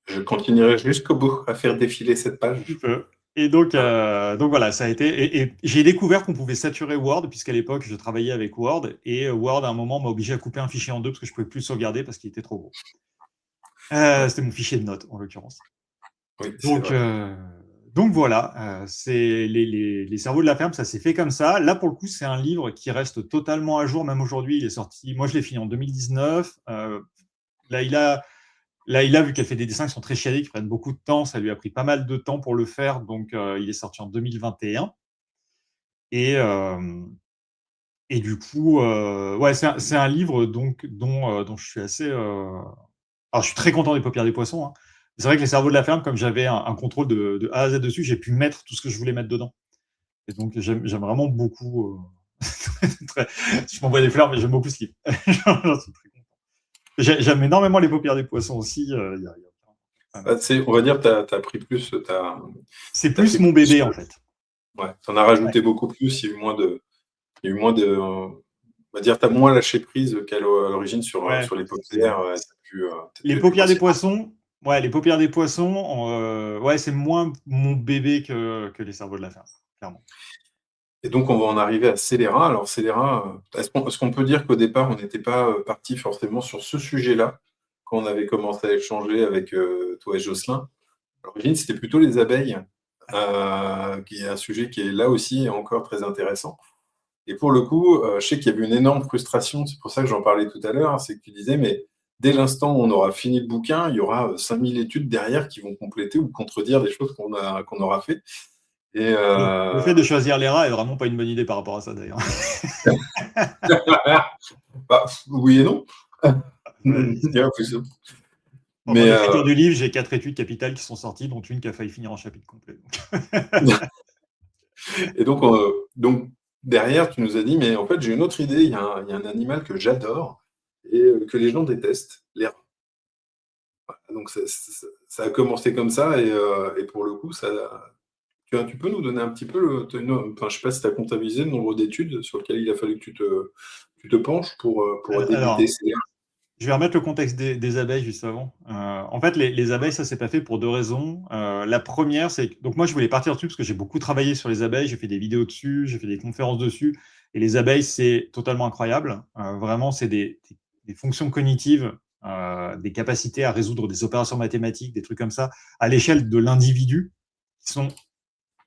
je continuerai jusqu'au bout à faire défiler cette page. Tu peux. Et donc voilà, ça a été. Et j'ai découvert qu'on pouvait saturer Word, puisqu'à l'époque, je travaillais avec Word, et Word, à un moment, m'a obligé à couper un fichier en deux parce que je ne pouvais plus le sauvegarder parce qu'il était trop gros. C'était mon fichier de notes, en l'occurrence. Oui, donc voilà, c'est les cerveaux de la ferme, ça s'est fait comme ça. Là, pour le coup, c'est un livre qui reste totalement à jour, même aujourd'hui. Il est sorti. Moi, je l'ai fini en 2019. Là, vu qu'elle fait des dessins qui sont très chiadés, qui prennent beaucoup de temps, ça lui a pris pas mal de temps pour le faire. Donc, il est sorti en 2021. Et du coup, ouais, c'est un livre dont je suis assez Alors, je suis très content des paupières des poissons, hein. C'est vrai que les cerveaux de la ferme, comme j'avais un contrôle de A à Z dessus, j'ai pu mettre tout ce que je voulais mettre dedans. Et donc, j'aime vraiment beaucoup. Très... Je m'envoie des fleurs, mais j'aime beaucoup ce livre. J'en suis très content. J'aime énormément les paupières des poissons aussi. On va dire, tu as pris plus. C'est T'as plus fait mon plus. bébé, en fait. Ouais, tu en as Ouais. rajouté beaucoup plus. Il y a eu moins de. Il y a eu moins de on va dire, tu as moins lâché prise qu'à l'origine Ouais, sur les c'est... paupières. Les T'as pu paupières des passer. poissons, ouais, les paupières des poissons, ouais, c'est moins mon bébé que les cerveaux de la ferme, clairement. Et donc, on va en arriver à Scélérat. Alors, Scélérat, est-ce qu'on peut dire qu'au départ, on n'était pas parti forcément sur ce sujet-là quand on avait commencé à échanger avec toi et Jocelyn? À l'origine, c'était plutôt les abeilles, qui est un sujet qui est là aussi encore très intéressant. Et pour le coup, je sais qu'il y avait une énorme frustration, c'est pour ça que j'en parlais tout à l'heure, hein, c'est que tu disais, mais dès l'instant où on aura fini le bouquin, il y aura 5000 études derrière qui vont compléter ou contredire des choses qu'on aura fait. Et Le fait de choisir les rats est vraiment pas une bonne idée par rapport à ça, d'ailleurs. bah, oui et non. Ouais, pendant Mais l'écriture du livre, j'ai 4 études capitales qui sont sorties, dont une qui a failli finir en chapitre complet. et donc derrière, tu nous as dit, mais en fait, j'ai une autre idée. Il y a un animal que j'adore et que les gens détestent, les rats. Donc ça a commencé comme ça et pour le coup, tu peux nous donner un petit peu enfin, je sais pas si tu as comptabilisé le nombre d'études sur lesquelles il a fallu que tu te penches pour débuter. Alors, je vais remettre le contexte des abeilles juste avant. En fait, les abeilles, ça s'est pas fait pour 2 raisons. La première, c'est que donc moi, je voulais partir dessus parce que j'ai beaucoup travaillé sur les abeilles, j'ai fait des vidéos dessus, j'ai fait des conférences dessus. Et les abeilles, c'est totalement incroyable. Vraiment, c'est des fonctions cognitives, des capacités à résoudre des opérations mathématiques, des trucs comme ça, à l'échelle de l'individu, qui sont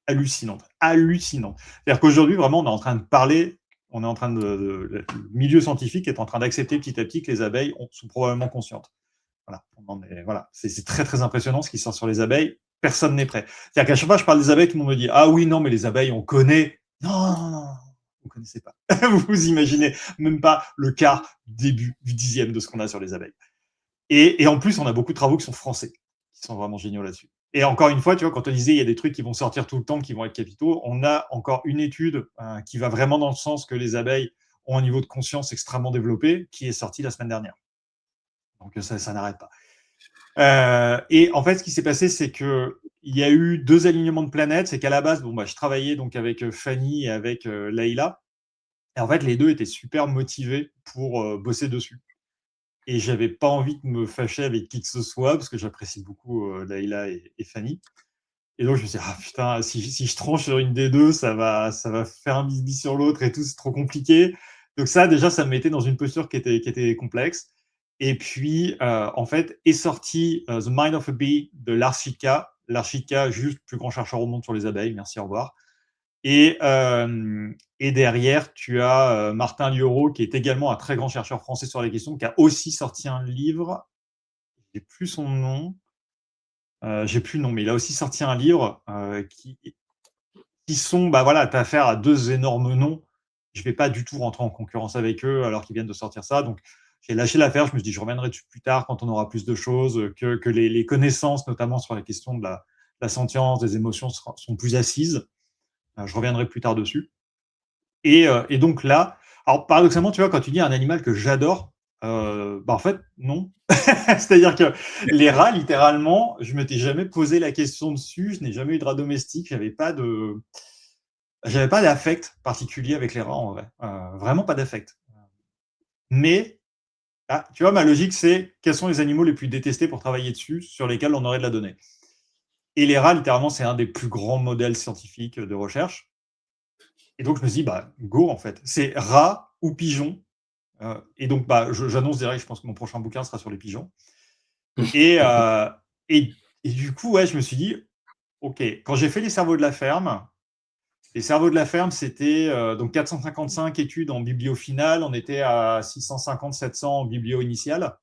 hallucinantes. Hallucinantes. C'est-à-dire qu'aujourd'hui, vraiment, on est en train le milieu scientifique est en train d'accepter petit à petit que les abeilles sont probablement conscientes. Voilà, voilà. C'est très très impressionnant ce qui sort sur les abeilles. Personne n'est prêt. C'est-à-dire qu'à chaque fois que je parle des abeilles, tout le monde me dit ah oui non mais les abeilles on connaît. Non non non, vous connaissez pas. Vous imaginez même pas le quart du dixième de ce qu'on a sur les abeilles. Et en plus on a beaucoup de travaux qui sont français, qui sont vraiment géniaux là-dessus. Et encore une fois, tu vois, quand on disait il y a des trucs qui vont sortir tout le temps, qui vont être capitaux, on a encore une étude qui va vraiment dans le sens que les abeilles ont un niveau de conscience extrêmement développé, qui est sortie la semaine dernière. Donc ça n'arrête pas. Et en fait, ce qui s'est passé, c'est que il y a eu 2 alignements de planètes. C'est qu'à la base, bon, bah, je travaillais donc avec Fanny et avec Leïla. Et en fait, les deux étaient super motivés pour bosser dessus. Et j'avais pas envie de me fâcher avec qui que ce soit, parce que j'apprécie beaucoup Leïla et Fanny. Et donc, je me suis dit, ah putain, si je tranche sur une des deux, ça va faire un bisbis sur l'autre et tout, c'est trop compliqué. Donc, ça, déjà, ça me mettait dans une posture qui était complexe. Et puis, en fait, est sorti The Mind of a Bee de l'Archica. L'Archica, juste plus grand chercheur au monde sur les abeilles. Merci, au revoir. Et derrière, tu as Martin Lioro, qui est également un très grand chercheur français sur les questions, qui a aussi sorti un livre. Je n'ai plus son nom. J'ai plus le nom, mais il a aussi sorti un livre qui sont, bah voilà, tu as affaire à 2 énormes noms. Je vais pas du tout rentrer en concurrence avec eux alors qu'ils viennent de sortir ça. Donc, j'ai lâché l'affaire. Je me suis dit, je reviendrai dessus plus tard quand on aura plus de choses, que les connaissances, notamment sur la question de la sentience, des émotions, sont plus assises. Je reviendrai plus tard dessus. Et donc là, alors paradoxalement, tu vois, quand tu dis un animal que j'adore, bah en fait, non. C'est-à-dire que les rats, littéralement, je m'étais jamais posé la question dessus, je n'ai jamais eu de rat domestique, j'avais pas d'affect particulier avec les rats en vrai. Vraiment pas d'affect. Mais, tu vois, ma logique, c'est quels sont les animaux les plus détestés pour travailler dessus, sur lesquels on aurait de la donnée. Et les rats, littéralement, c'est un des plus grands modèles scientifiques de recherche. Et donc, je me suis dit, bah, go, en fait. C'est rat ou pigeon. Et donc, bah, j'annonce direct, je pense que mon prochain bouquin sera sur les pigeons. Et, euh, et du coup, ouais, je me suis dit, OK, quand j'ai fait les cerveaux de la ferme, c'était donc 455 études en biblio finale, on était à 650-700 en biblio initiale.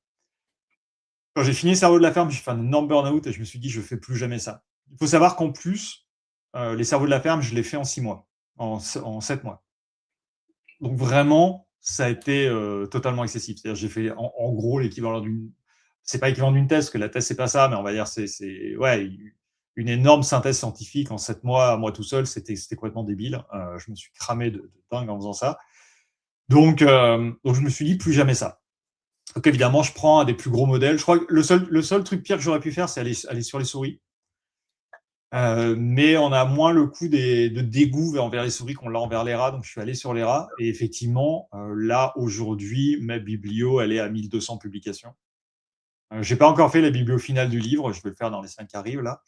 Quand j'ai fini les cerveaux de la ferme, j'ai fait un énorme burn-out et je me suis dit, je ne fais plus jamais ça. Il faut savoir qu'en plus, les cerveaux de la ferme, je l'ai fait en 6 mois, en 7 mois. Donc vraiment, ça a été totalement excessif. C'est-à-dire, j'ai fait en gros l'équivalent d'une c'est pas équivalent d'une thèse, parce que la thèse, c'est pas ça, mais on va dire, ouais, une énorme synthèse scientifique en 7 mois, moi tout seul, c'était complètement débile. Je me suis cramé de dingue en faisant ça. Donc, je me suis dit, plus jamais ça. Donc, évidemment, je prends un des plus gros modèles. Je crois que le seul truc pire que j'aurais pu faire, c'est aller sur les souris. Mais on a moins le coup de dégoût envers les souris qu'on l'a envers les rats, donc je suis allé sur les rats. Et effectivement, là, aujourd'hui, ma biblio, elle est à 1200 publications. J'ai pas encore fait la biblio finale du livre, je vais le faire dans les 5 qui arrivent, là.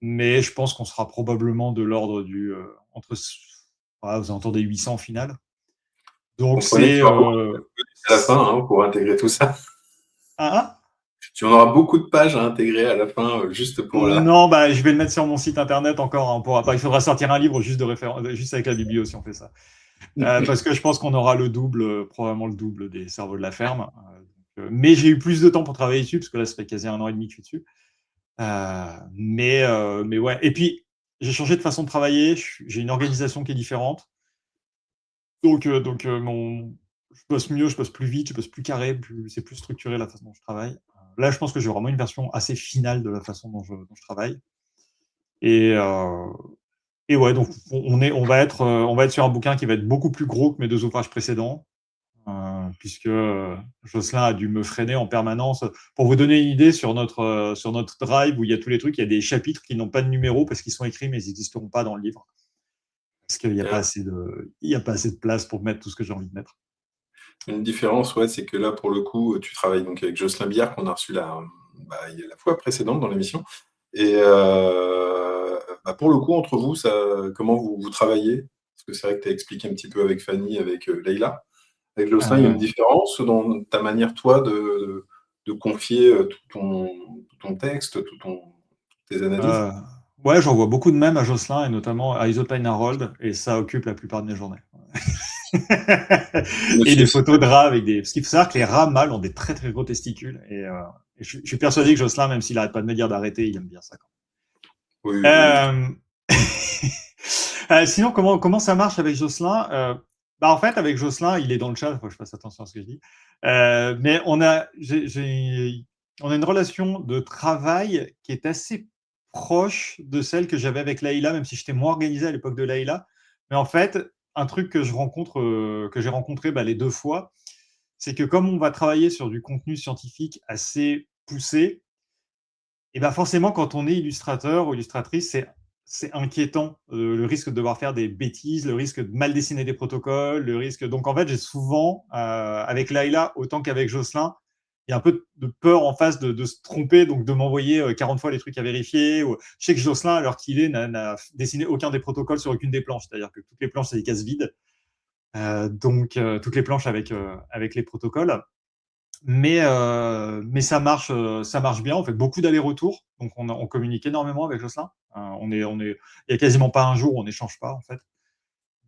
Mais je pense qu'on sera probablement de l'ordre entre aux alentours des 800 au final. Donc Comprenez qu'il c'est... y aura beaucoup de bonus à la fin hein, pour intégrer tout ça. Tu en auras beaucoup de pages à intégrer à la fin, juste pour la... Non, bah, je vais le mettre sur mon site internet encore. On pourra pas. Il faudra sortir un livre juste juste avec la biblio si on fait ça. Parce que je pense qu'on aura le double, probablement le double des cerveaux de la ferme. Mais j'ai eu plus de temps pour travailler dessus, parce que là, ça fait quasi 1 an et demi que je suis dessus. Mais ouais. Et puis, j'ai changé de façon de travailler. J'ai une organisation qui est différente. Donc, je bosse mieux, je bosse plus vite, je bosse plus carré, c'est plus structuré la façon dont je travaille. Là, je pense que j'ai vraiment une version assez finale de la façon dont je travaille. Et ouais, donc on va être sur un bouquin qui va être beaucoup plus gros que mes 2 ouvrages précédents, puisque Jocelyn a dû me freiner en permanence. Pour vous donner une idée, sur notre drive où il y a tous les trucs, il y a des chapitres qui n'ont pas de numéro parce qu'ils sont écrits, mais ils n'existeront pas dans le livre. Parce qu'il n'y a pas assez de place pour mettre tout ce que j'ai envie de mettre. Une différence, ouais, c'est que là, pour le coup, tu travailles donc avec Jocelyn Billard, qu'on a reçu la fois précédente dans l'émission. Et pour le coup, entre vous, comment vous travaillez? Parce que c'est vrai que tu as expliqué un petit peu avec Fanny, avec Leïla. Avec Jocelyn, il y a une différence dans ta manière, toi, de confier tout ton texte, toutes tes analyses? Ouais, j'envoie beaucoup de mèmes à Jocelyn, et notamment à Isopine Harold, et ça occupe la plupart de mes journées. Et des photos de rats avec des... Parce qu'il faut savoir que les rats mâles ont des très très gros testicules, et je suis persuadé que Jocelyn, même s'il n'arrête pas de me dire d'arrêter, il aime bien ça. Oui. Sinon, comment ça marche avec Jocelyn? En fait, avec Jocelyn, il est dans le chat, il faut que je fasse attention à ce que je dis. Mais on a une relation de travail qui est assez proche de celle que j'avais avec Leïla, même si j'étais moins organisé à l'époque de Leïla. Mais en fait, un truc que j'ai rencontré les 2 fois, c'est que comme on va travailler sur du contenu scientifique assez poussé, et forcément, quand on est illustrateur ou illustratrice, c'est inquiétant, le risque de devoir faire des bêtises, le risque de mal dessiner des protocoles, le risque... Donc, en fait, j'ai souvent, avec Laïla, autant qu'avec Jocelyn, il y a un peu de peur en face de se tromper, donc de m'envoyer 40 fois les trucs à vérifier. Je sais que Jocelyn, à l'heure qu'il est, n'a dessiné aucun des protocoles sur aucune des planches. C'est-à-dire que toutes les planches, c'est des cases vides. Donc, toutes les planches avec les protocoles. Mais ça marche bien. On fait beaucoup d'allers-retours, donc on communique énormément avec Jocelyn. Il y a quasiment pas un jour où on n'échange pas, en fait.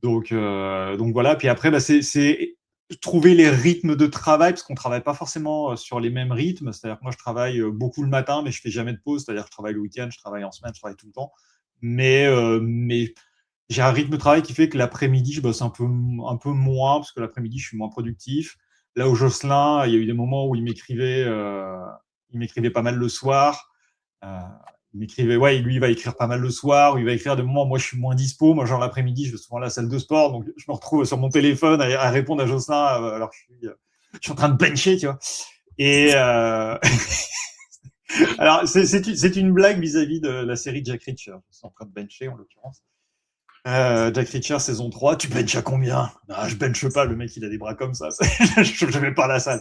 Donc voilà. Puis après, c'est trouver les rythmes de travail, parce qu'on travaille pas forcément sur les mêmes rythmes. C'est-à-dire que moi, je travaille beaucoup le matin, mais je fais jamais de pause. C'est-à-dire que je travaille le week-end, je travaille en semaine, je travaille tout le temps. Mais j'ai un rythme de travail qui fait que l'après-midi, je bosse un peu moins, parce que l'après-midi, je suis moins productif. Là où Jocelyn, il y a eu des moments où il m'écrivait pas mal le soir. Il m'écrivait, ouais, lui, il va écrire pas mal le soir, ou il va écrire des moments où moi, je suis moins dispo. Moi, genre l'après-midi, je vais souvent à la salle de sport, donc je me retrouve sur mon téléphone à répondre à Jocelyn alors que je suis en train de bencher, tu vois. Et alors, c'est une blague vis-à-vis de la série Jack Reacher. Je suis en train de bencher, en l'occurrence. Jack Reacher saison 3, tu benches à combien? Non, je benche pas, le mec il a des bras comme ça, je vais pas à la salle.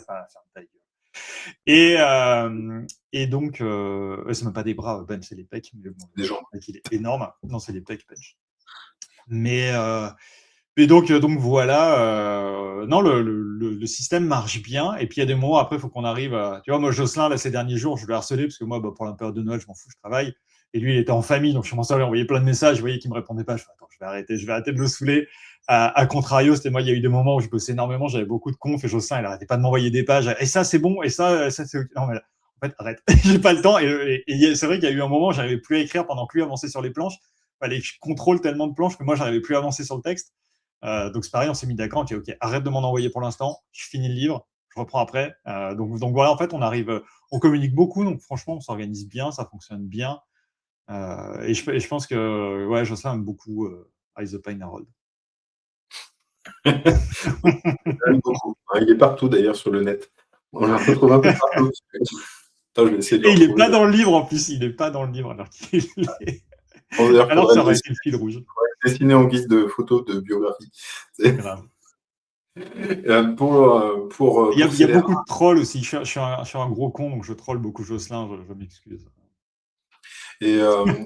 Et donc, c'est même pas des bras, bench c'est les pecs, mais bon, Des jambes. Le mec il est énorme, non c'est les pecs bench. Mais donc voilà, non, le système marche bien, et puis il y a des moments après, il faut qu'on arrive à... Tu vois, moi Jocelyn, là ces derniers jours, je l'ai harcelé, parce que moi, pour la période de Noël, je m'en fous, je travaille. Et lui, il était en famille, donc je commençais à lui envoyer plein de messages. Je voyais qu'il me répondait pas. Je fais, attends, je vais arrêter de le saouler. À contrario, c'était moi, il y a eu des moments où je bossais énormément, j'avais beaucoup de conf, et Jocelyn, il arrêtait pas de m'envoyer des pages. Et ça, c'est bon, et ça c'est ok. Non, mais là, en fait, arrête. J'ai pas le temps. Et c'est vrai qu'il y a eu un moment, j'arrivais plus à écrire pendant que lui avançait sur les planches. Il fallait que je contrôle tellement de planches que moi, j'arrivais plus à avancer sur le texte. Donc c'est pareil, on s'est mis d'accord. Ok, arrête de m'en envoyer pour l'instant. Je finis le livre, reprends après. Donc voilà, en fait, on communique beaucoup, donc franchement, on s'organise bien, ça fonctionne bien. Et je pense que ouais, Jocelyn aime beaucoup Rise the Pine Harold. J'aime beaucoup. Hein, il est partout d'ailleurs sur le net. On le retrouve un peu partout. Attends, je vais essayer de le Et il n'est retrouver. pas dans le livre en plus, il n'est pas dans le livre alors qu'il est. Bon, d'ailleurs, Alors faudrait ça le aurait été le fil rouge. dessiner en guise de photo de biographie. Grave. Il y a Scélérat, beaucoup de trolls aussi. Je suis un gros con, donc je troll beaucoup Jocelyn, je m'excuse. et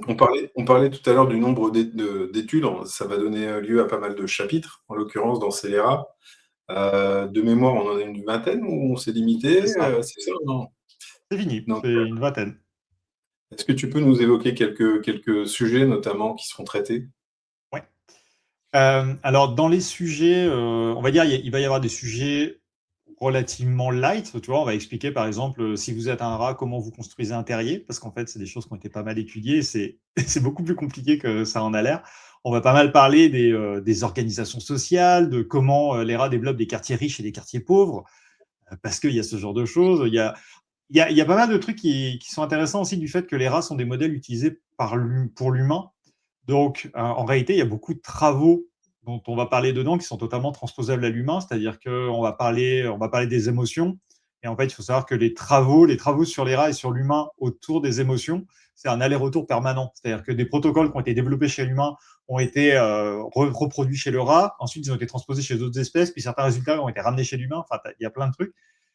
on parlait tout à l'heure du nombre d'études. Ça va donner lieu à pas mal de chapitres, en l'occurrence dans Scélérat. De mémoire, on en a une vingtaine ou on s'est limité? C'est ça. C'est ça, non? C'est fini, Donc, c'est une vingtaine. est-ce que tu peux nous évoquer quelques sujets notamment qui seront traités? Ouais. Alors, dans les sujets, on va dire, il va y avoir des sujets relativement light. Tu vois, on va expliquer, par exemple, si vous êtes un rat, comment vous construisez un terrier, parce qu'en fait, c'est des choses qui ont été pas mal étudiées. C'est beaucoup plus compliqué que ça en a l'air. On va pas mal parler des organisations sociales, de comment les rats développent des quartiers riches et des quartiers pauvres, parce qu'il y a ce genre de choses. Il y a pas mal de trucs qui sont intéressants aussi du fait que les rats sont des modèles utilisés pour l'humain. Donc, en réalité, il y a beaucoup de travaux dont on va parler dedans qui sont totalement transposables à l'humain, c'est-à-dire qu'on va parler des émotions. Et en fait, il faut savoir que les travaux sur les rats et sur l'humain autour des émotions, c'est un aller-retour permanent. C'est-à-dire que des protocoles qui ont été développés chez l'humain ont été reproduits chez le rat, ensuite ils ont été transposés chez d'autres espèces, puis certains résultats ont été ramenés chez l'humain. Enfin, il y a plein de trucs.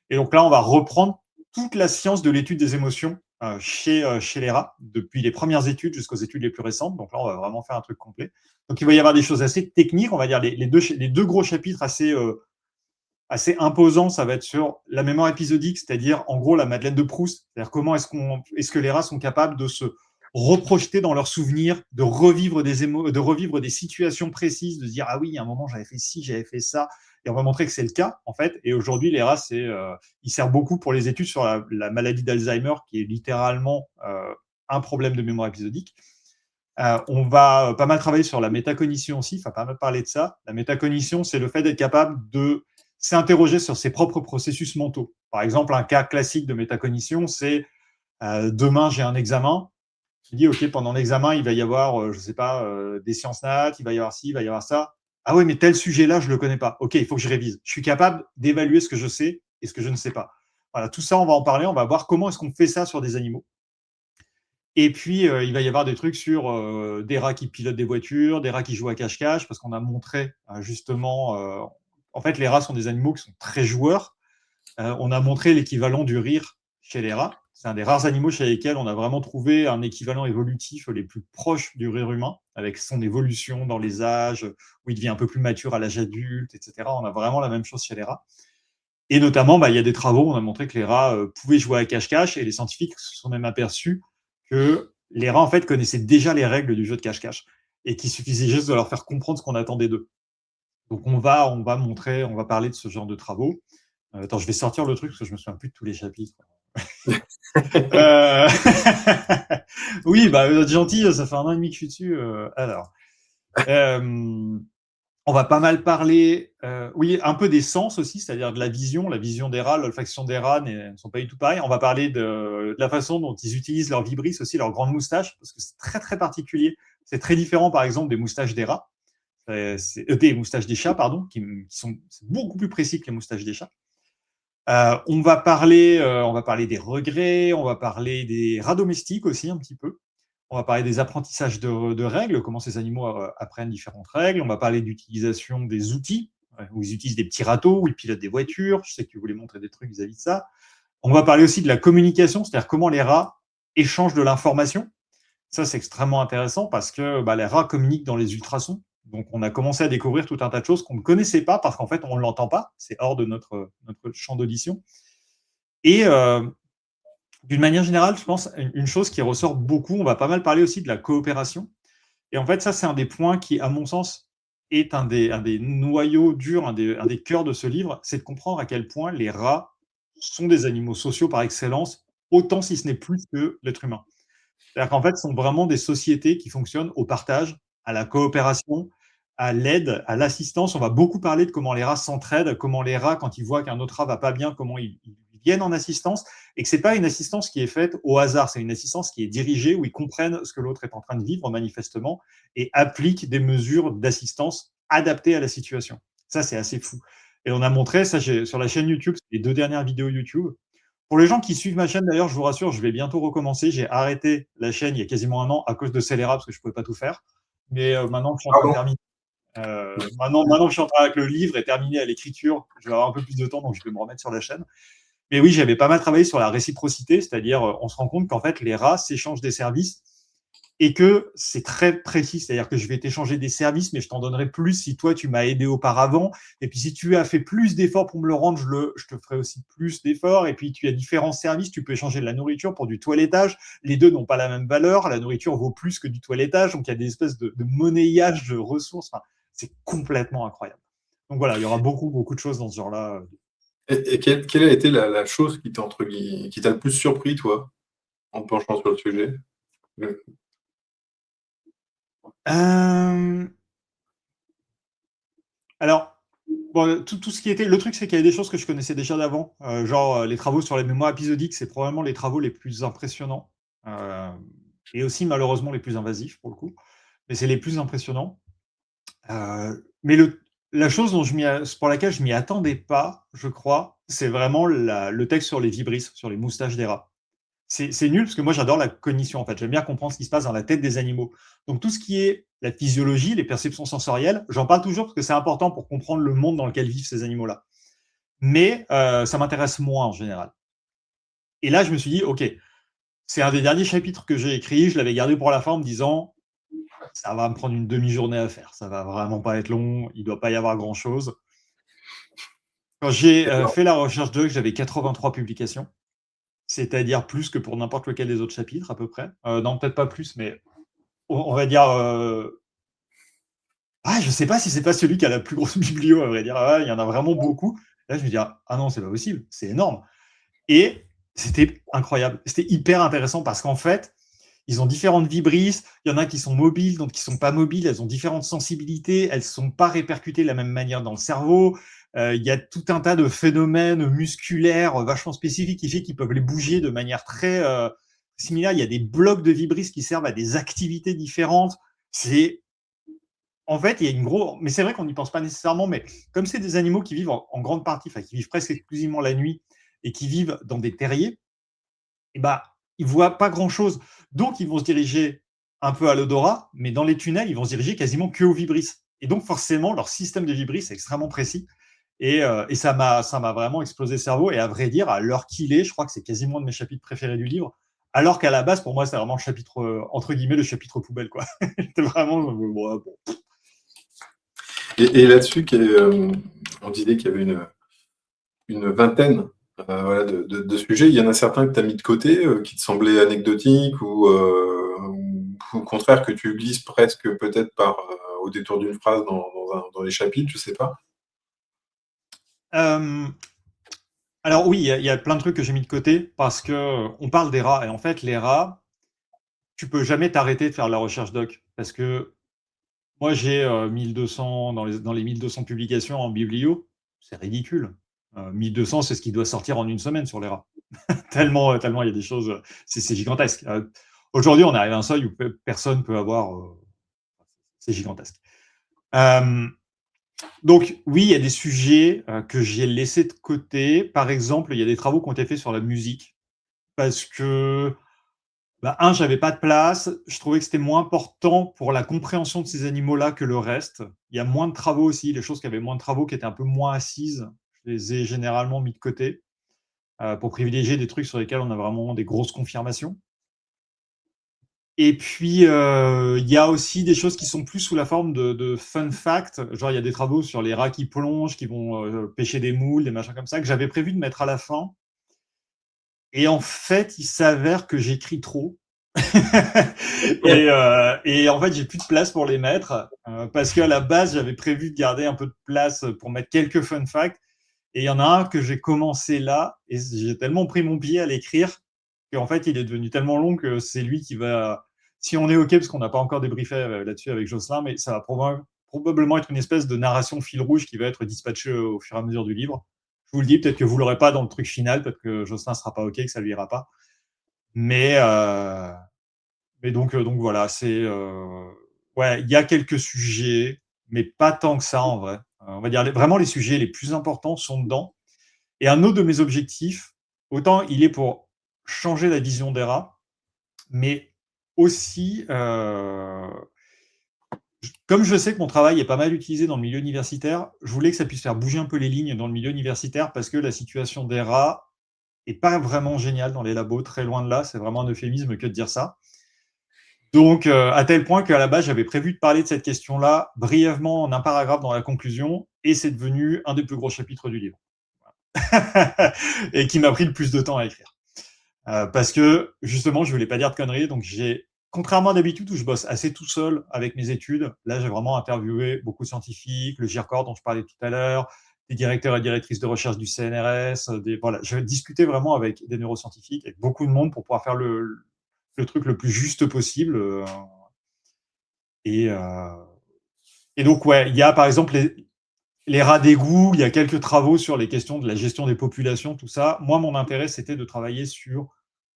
Et donc là, on va reprendre toute la science de l'étude des émotions chez les rats, depuis les premières études jusqu'aux études les plus récentes. Donc là, on va vraiment faire un truc complet. Donc il va y avoir des choses assez techniques, on va dire les deux gros chapitres assez imposants, ça va être sur la mémoire épisodique, c'est-à-dire en gros la Madeleine de Proust, c'est-à-dire comment est-ce que les rats sont capables de se reprojeter dans leurs souvenirs, de revivre des situations précises, de se dire ah oui, il y a un moment j'avais fait ci, j'avais fait ça, et on va montrer que c'est le cas en fait. Et aujourd'hui les rats il sert beaucoup pour les études sur la maladie d'Alzheimer qui est littéralement un problème de mémoire épisodique. On va pas mal travailler sur la métacognition aussi, enfin pas mal parler de ça. La métacognition, c'est le fait d'être capable de s'interroger sur ses propres processus mentaux. Par exemple, un cas classique de métacognition, c'est demain j'ai un examen. Je dis ok, pendant l'examen il va y avoir, je sais pas, des sciences nat, il va y avoir ci, il va y avoir ça. Ah oui, mais tel sujet-là je le connais pas. Ok, il faut que je révise. Je suis capable d'évaluer ce que je sais et ce que je ne sais pas. Voilà, tout ça on va en parler. On va voir comment est-ce qu'on fait ça sur des animaux. Et puis, il va y avoir des trucs sur des rats qui pilotent des voitures, des rats qui jouent à cache-cache, parce qu'on a montré justement, en fait, les rats sont des animaux qui sont très joueurs. On a montré l'équivalent du rire chez les rats. C'est un des rares animaux chez lesquels on a vraiment trouvé un équivalent évolutif les plus proches du rire humain, avec son évolution dans les âges, où il devient un peu plus mature à l'âge adulte, etc. On a vraiment la même chose chez les rats. Et notamment, il y a des travaux, on a montré que les rats pouvaient jouer à cache-cache, et les scientifiques se sont même aperçus que les rats, en fait, connaissaient déjà les règles du jeu de cache-cache et qu'il suffisait juste de leur faire comprendre ce qu'on attendait d'eux. Donc, on va parler de ce genre de travaux. Attends, je vais sortir le truc parce que je me souviens plus de tous les chapitres. euh... oui, bah, vous êtes gentil, ça fait 1 an et demi que je suis dessus. Alors, on va pas mal parler, oui, un peu des sens aussi, c'est-à-dire de la vision des rats, l'olfaction des rats ne sont pas du tout pareils. On va parler de la façon dont ils utilisent leur vibrisses aussi, leur grande moustache, parce que c'est très très particulier. C'est très différent, par exemple, des moustaches des rats, des moustaches des chats, pardon, qui sont beaucoup plus précis que les moustaches des chats. On va parler des regrets, on va parler des rats domestiques aussi un petit peu. On va parler des apprentissages de règles, comment ces animaux apprennent différentes règles. On va parler d'utilisation des outils, où ils utilisent des petits râteaux, où ils pilotent des voitures. Je sais que tu voulais montrer des trucs vis-à-vis de ça. On va parler aussi de la communication, c'est-à-dire comment les rats échangent de l'information. Ça, c'est extrêmement intéressant parce que les rats communiquent dans les ultrasons. Donc, on a commencé à découvrir tout un tas de choses qu'on ne connaissait pas parce qu'en fait, on ne l'entend pas. C'est hors de notre champ d'audition. Et d'une manière générale, je pense, une chose qui ressort beaucoup, on va pas mal parler aussi de la coopération. Et en fait, ça, c'est un des points qui, à mon sens, est un des noyaux durs, un des cœurs de ce livre, c'est de comprendre à quel point les rats sont des animaux sociaux par excellence, autant si ce n'est plus que l'être humain. C'est-à-dire qu'en fait, ce sont vraiment des sociétés qui fonctionnent au partage, à la coopération, à l'aide, à l'assistance. On va beaucoup parler de comment les rats s'entraident, comment les rats, quand ils voient qu'un autre rat va pas bien, comment ils viennent en assistance, et que c'est pas une assistance qui est faite au hasard, c'est une assistance qui est dirigée, où ils comprennent ce que l'autre est en train de vivre manifestement, et appliquent des mesures d'assistance adaptées à la situation. Ça, c'est assez fou. Et on a montré ça sur la chaîne YouTube, les 2 dernières vidéos YouTube. Pour les gens qui suivent ma chaîne, d'ailleurs, je vous rassure, je vais bientôt recommencer. J'ai arrêté la chaîne il y a quasiment 1 an à cause de Scélérat, parce que je ne pouvais pas tout faire. Mais maintenant que je suis en train de Pardon. terminer, maintenant que je suis en train avec le livre et terminé à l'écriture, je vais avoir un peu plus de temps, donc je vais me remettre sur la chaîne. Mais oui, j'avais pas mal travaillé sur la réciprocité, c'est-à-dire on se rend compte qu'en fait, les rats s'échangent des services et que c'est très précis, c'est-à-dire que je vais t'échanger des services, mais je t'en donnerai plus si toi, tu m'as aidé auparavant. Et puis, si tu as fait plus d'efforts pour me le rendre, je te ferai aussi plus d'efforts. Et puis, tu as différents services, tu peux échanger de la nourriture pour du toilettage. Les deux n'ont pas la même valeur. La nourriture vaut plus que du toilettage. Donc, il y a des espèces de monnayage de ressources. Enfin, c'est complètement incroyable. Donc, voilà, il y aura beaucoup, beaucoup de choses dans ce genre-là. Et quelle a été la chose qui t'a le plus surpris, toi, en te penchant sur le sujet? Euh... Alors, bon, tout ce qui était. Le truc, c'est qu'il y a des choses que je connaissais déjà d'avant. Genre, les travaux sur les mémoires épisodiques, c'est probablement les travaux les plus impressionnants. Et aussi, malheureusement, les plus invasifs, pour le coup. Mais c'est les plus impressionnants. Mais la chose pour laquelle je m'y attendais pas, je crois, c'est vraiment le texte sur les vibrisses, sur les moustaches des rats. C'est nul parce que moi j'adore la cognition en fait. J'aime bien comprendre ce qui se passe dans la tête des animaux. Donc tout ce qui est la physiologie, les perceptions sensorielles, j'en parle toujours parce que c'est important pour comprendre le monde dans lequel vivent ces animaux-là. Mais ça m'intéresse moins en général. Et là je me suis dit, ok, c'est un des derniers chapitres que j'ai écrit. Je l'avais gardé pour la fin en me disant, ça va me prendre une demi-journée à faire. Ça va vraiment pas être long. Il doit pas y avoir grand-chose. Quand j'ai fait la recherche de, j'avais 83 publications. C'est-à-dire plus que pour n'importe lequel des autres chapitres, à peu près. Non, peut-être pas plus, mais on va dire. Je sais pas si c'est pas celui qui a la plus grosse biblio, à vrai dire. Il y en a vraiment beaucoup. Là, je me dis, ah non, c'est pas possible, c'est énorme. Et c'était incroyable. C'était hyper intéressant parce qu'en fait, ils ont différentes vibrisses. Il y en a qui sont mobiles, d'autres qui sont pas mobiles. Elles ont différentes sensibilités. Elles ne sont pas répercutées de la même manière dans le cerveau. Il y a tout un tas de phénomènes musculaires vachement spécifiques qui fait qu'ils peuvent les bouger de manière très similaire. Il y a des blocs de vibrisses qui servent à des activités différentes. En fait, il y a une grosse. Mais c'est vrai qu'on n'y pense pas nécessairement, mais comme c'est des animaux qui vivent en grande partie, enfin, qui vivent presque exclusivement la nuit et qui vivent dans des terriers, ils ne voient pas grand-chose. Donc, ils vont se diriger un peu à l'odorat, mais dans les tunnels, ils vont se diriger quasiment que aux vibrisses. Et donc, forcément, leur système de vibrisses est extrêmement précis. Et ça m'a vraiment explosé le cerveau. Et à vrai dire, à l'heure qu'il est, je crois que c'est quasiment un de mes chapitres préférés du livre. Alors qu'à la base, pour moi, c'est vraiment le chapitre, entre guillemets, le chapitre poubelle, quoi. C'était vraiment. Bon. Et là-dessus, on disait qu'il y avait une vingtaine voilà, de sujets. Il y en a certains que tu as mis de côté, qui te semblaient anecdotiques ou au contraire que tu glisses presque peut-être au détour d'une phrase dans les chapitres, je sais pas. Alors oui, il y a plein de trucs que j'ai mis de côté parce que on parle des rats et en fait les rats, tu peux jamais t'arrêter de faire de la recherche doc parce que moi j'ai 1200 dans les 1200 publications en biblio, c'est ridicule. 1200 c'est ce qui doit sortir en une semaine sur les rats. tellement il y a des choses, c'est gigantesque. Aujourd'hui on arrive à un seuil où personne peut avoir, c'est gigantesque. Donc oui, il y a des sujets que j'ai laissés de côté. Par exemple, il y a des travaux qui ont été faits sur la musique parce que, j'avais pas de place. Je trouvais que c'était moins important pour la compréhension de ces animaux-là que le reste. Il y a moins de travaux aussi, les choses qui avaient moins de travaux, qui étaient un peu moins assises. Je les ai généralement mis de côté pour privilégier des trucs sur lesquels on a vraiment des grosses confirmations. Et puis, il y a aussi des choses qui sont plus sous la forme de fun fact. Genre, il y a des travaux sur les rats qui plongent, qui vont pêcher des moules, des machins comme ça, que j'avais prévu de mettre à la fin. Et en fait, il s'avère que j'écris trop. et en fait, j'ai plus de place pour les mettre. Parce qu'à la base, j'avais prévu de garder un peu de place pour mettre quelques fun facts. Et il y en a un que j'ai commencé là, et j'ai tellement pris mon pied à l'écrire qu'en fait, il est devenu tellement long que c'est lui qui va. Si on est OK, parce qu'on n'a pas encore débriefé là-dessus avec Jocelyn, mais ça va probablement être une espèce de narration fil rouge qui va être dispatchée au fur et à mesure du livre. Je vous le dis, peut-être que vous ne l'aurez pas dans le truc final, peut-être que Jocelyn ne sera pas OK, que ça ne lui ira pas. Mais donc voilà, ouais, il y a quelques sujets, mais pas tant que ça en vrai. On va dire vraiment les sujets les plus importants sont dedans. Et un autre de mes objectifs, autant il est pour changer la vision des rats, mais aussi, comme je sais que mon travail est pas mal utilisé dans le milieu universitaire, je voulais que ça puisse faire bouger un peu les lignes dans le milieu universitaire parce que la situation des rats est pas vraiment géniale dans les labos, très loin de là. C'est vraiment un euphémisme que de dire ça. Donc, à tel point qu'à la base, j'avais prévu de parler de cette question-là brièvement en un paragraphe dans la conclusion, et c'est devenu un des plus gros chapitres du livre. Et qui m'a pris le plus de temps à écrire. Parce que, justement, je voulais pas dire de conneries, donc contrairement à d'habitude où je bosse assez tout seul avec mes études, là, j'ai vraiment interviewé beaucoup de scientifiques, le GIRCOR dont je parlais tout à l'heure, des directeurs et directrices de recherche du CNRS, voilà, je discutais vraiment avec des neuroscientifiques, avec beaucoup de monde pour pouvoir faire le truc le plus juste possible. Et donc, ouais, il y a par exemple les rats d'égout, il y a quelques travaux sur les questions de la gestion des populations, tout ça. Moi, mon intérêt, c'était de travailler sur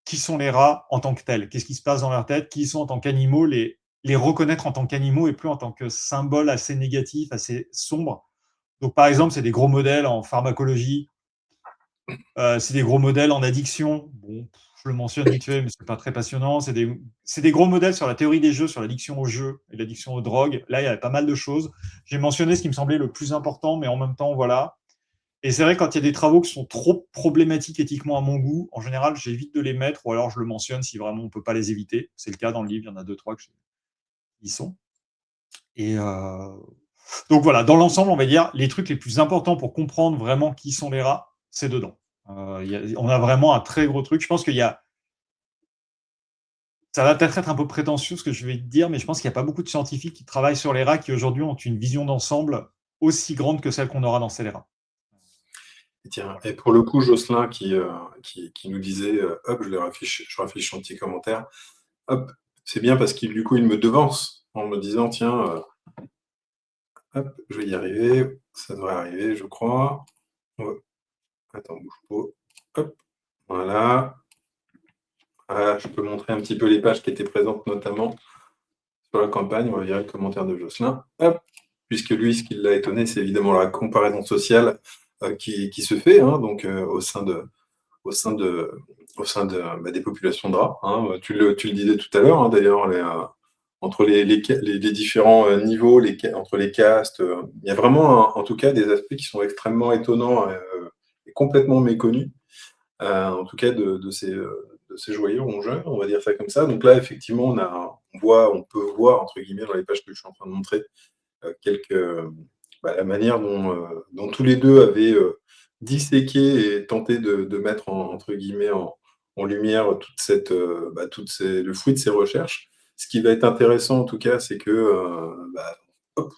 qui sont les rats en tant que tels, qu'est-ce qui se passe dans leur tête, qui ils sont en tant qu'animaux, les reconnaître en tant qu'animaux et plus en tant que symbole assez négatif, assez sombre. Donc, par exemple, c'est des gros modèles en pharmacologie, c'est des gros modèles en addiction. Bon, je le mentionne vite fait, mais c'est pas très passionnant. C'est des gros modèles sur la théorie des jeux, sur l'addiction aux jeux et l'addiction aux drogues. Là, il y a pas mal de choses. J'ai mentionné ce qui me semblait le plus important, mais en même temps, voilà. Et c'est vrai, quand il y a des travaux qui sont trop problématiques éthiquement à mon goût, en général, j'évite de les mettre, ou alors je le mentionne si vraiment on ne peut pas les éviter. C'est le cas dans le livre, il y en a 2-3 qui y sont. Et donc voilà, dans l'ensemble, on va dire, les trucs les plus importants pour comprendre vraiment qui sont les rats, c'est dedans. On a vraiment un très gros truc. Je pense qu'il y a... Ça va peut-être être un peu prétentieux ce que je vais te dire, mais je pense qu'il n'y a pas beaucoup de scientifiques qui travaillent sur les rats qui aujourd'hui ont une vision d'ensemble aussi grande que celle qu'on aura dans Scélérat. Et tiens, et pour le coup, Jocelyn qui nous disait hop, je réfléchis en petit commentaire, hop, c'est bien parce qu'il du coup il me devance en me disant tiens, hop, je vais y arriver, ça devrait arriver, je crois. Oh, attends, bouge pas. Hop, voilà. Voilà, je peux montrer un petit peu les pages qui étaient présentes notamment sur la campagne. On va virer le commentaire de Jocelyn. Hop, puisque lui, ce qui l'a étonné, c'est évidemment la comparaison sociale qui se fait hein, donc, au sein des populations de rats. Hein. Tu le disais tout à l'heure, hein, d'ailleurs, entre les différents niveaux, entre les castes, il y a vraiment, en tout cas, des aspects qui sont extrêmement étonnants et complètement méconnus, en tout cas de ces joyeux rongeurs, on va dire ça comme ça. Donc là, effectivement, on peut voir, entre guillemets, dans les pages que je suis en train de montrer, la manière dont tous les deux avaient disséqué et tenté de mettre entre guillemets en lumière le fruit de ces recherches. Ce qui va être intéressant en tout cas, c'est que hop,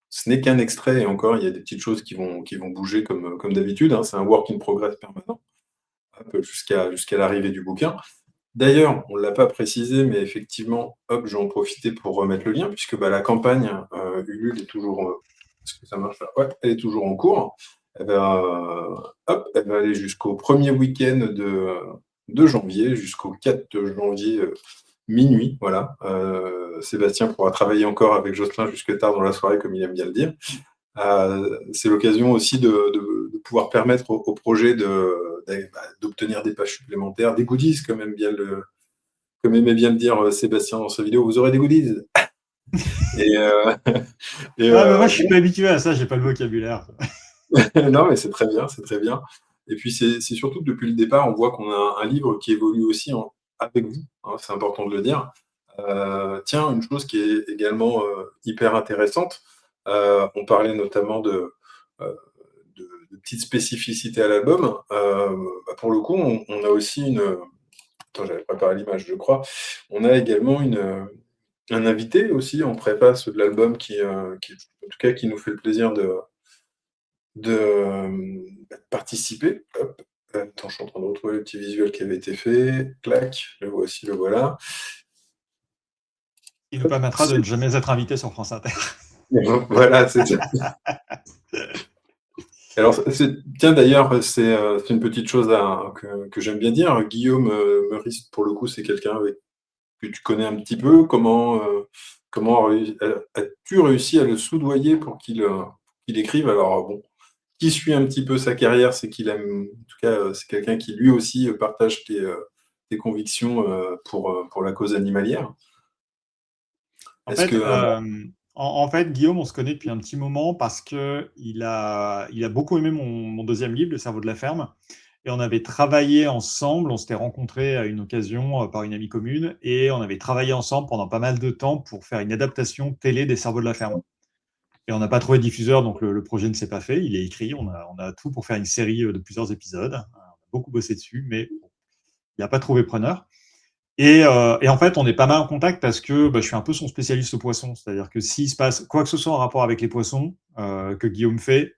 ce n'est qu'un extrait et encore, il y a des petites choses qui vont bouger comme d'habitude. Hein. C'est un work in progress permanent jusqu'à l'arrivée du bouquin. D'ailleurs, on ne l'a pas précisé, mais effectivement, hop, j'en profiter pour remettre le lien, puisque la campagne Ulule est toujours... Est-ce que ça marche là? Ouais, elle est toujours en cours. Elle va aller jusqu'au premier week-end de janvier, jusqu'au 4 janvier minuit. Voilà. Sébastien pourra travailler encore avec Jocelyn jusque tard dans la soirée, comme il aime bien le dire. C'est l'occasion aussi de pouvoir permettre au projet d'obtenir des pages supplémentaires, des goodies, comme aimait bien le dire Sébastien dans sa vidéo. Vous aurez des goodies. Mais moi, je suis pas habitué à ça, j'ai pas le vocabulaire. Non, mais c'est très bien, c'est très bien. Et puis, c'est surtout que depuis le départ, on voit qu'on a un livre qui évolue aussi avec vous, hein, c'est important de le dire. Tiens, une chose qui est également hyper intéressante, on parlait notamment de petites spécificités à l'album. Pour le coup, on a aussi une... Attends, j'avais préparé l'image, je crois. On a également un invité aussi en préface de l'album qui, en tout cas, qui nous fait le plaisir de participer. Hop. Attends, je suis en train de retrouver le petit visuel qui avait été fait. Clac, le voici, le voilà. Il nous permettra de ne jamais être invité sur France Inter. Voilà, c'est ça. Alors, tiens, d'ailleurs, c'est une petite chose que j'aime bien dire. Guillaume Meurice, pour le coup, c'est quelqu'un que tu connais un petit peu. Comment as-tu réussi à le soudoyer pour qu'il écrive? Alors, bon, qui suit un petit peu sa carrière, c'est qu'il aime, en tout cas, c'est quelqu'un qui lui aussi partage tes convictions pour la cause animalière. En Est-ce fait, que. en fait, Guillaume, on se connaît depuis un petit moment parce que il a beaucoup aimé mon deuxième livre, Le cerveau de la ferme. Et on avait travaillé ensemble, on s'était rencontrés à une occasion par une amie commune, et on avait travaillé ensemble pendant pas mal de temps pour faire une adaptation télé des cerveaux de la ferme. Et on n'a pas trouvé de diffuseur, donc le projet ne s'est pas fait. Il est écrit, on a tout pour faire une série de plusieurs épisodes. On a beaucoup bossé dessus, mais bon, il n'a pas trouvé preneur. Et en fait, on est pas mal en contact parce que je suis un peu son spécialiste poisson. C'est-à-dire que s'il se passe quoi que ce soit en rapport avec les poissons que Guillaume fait,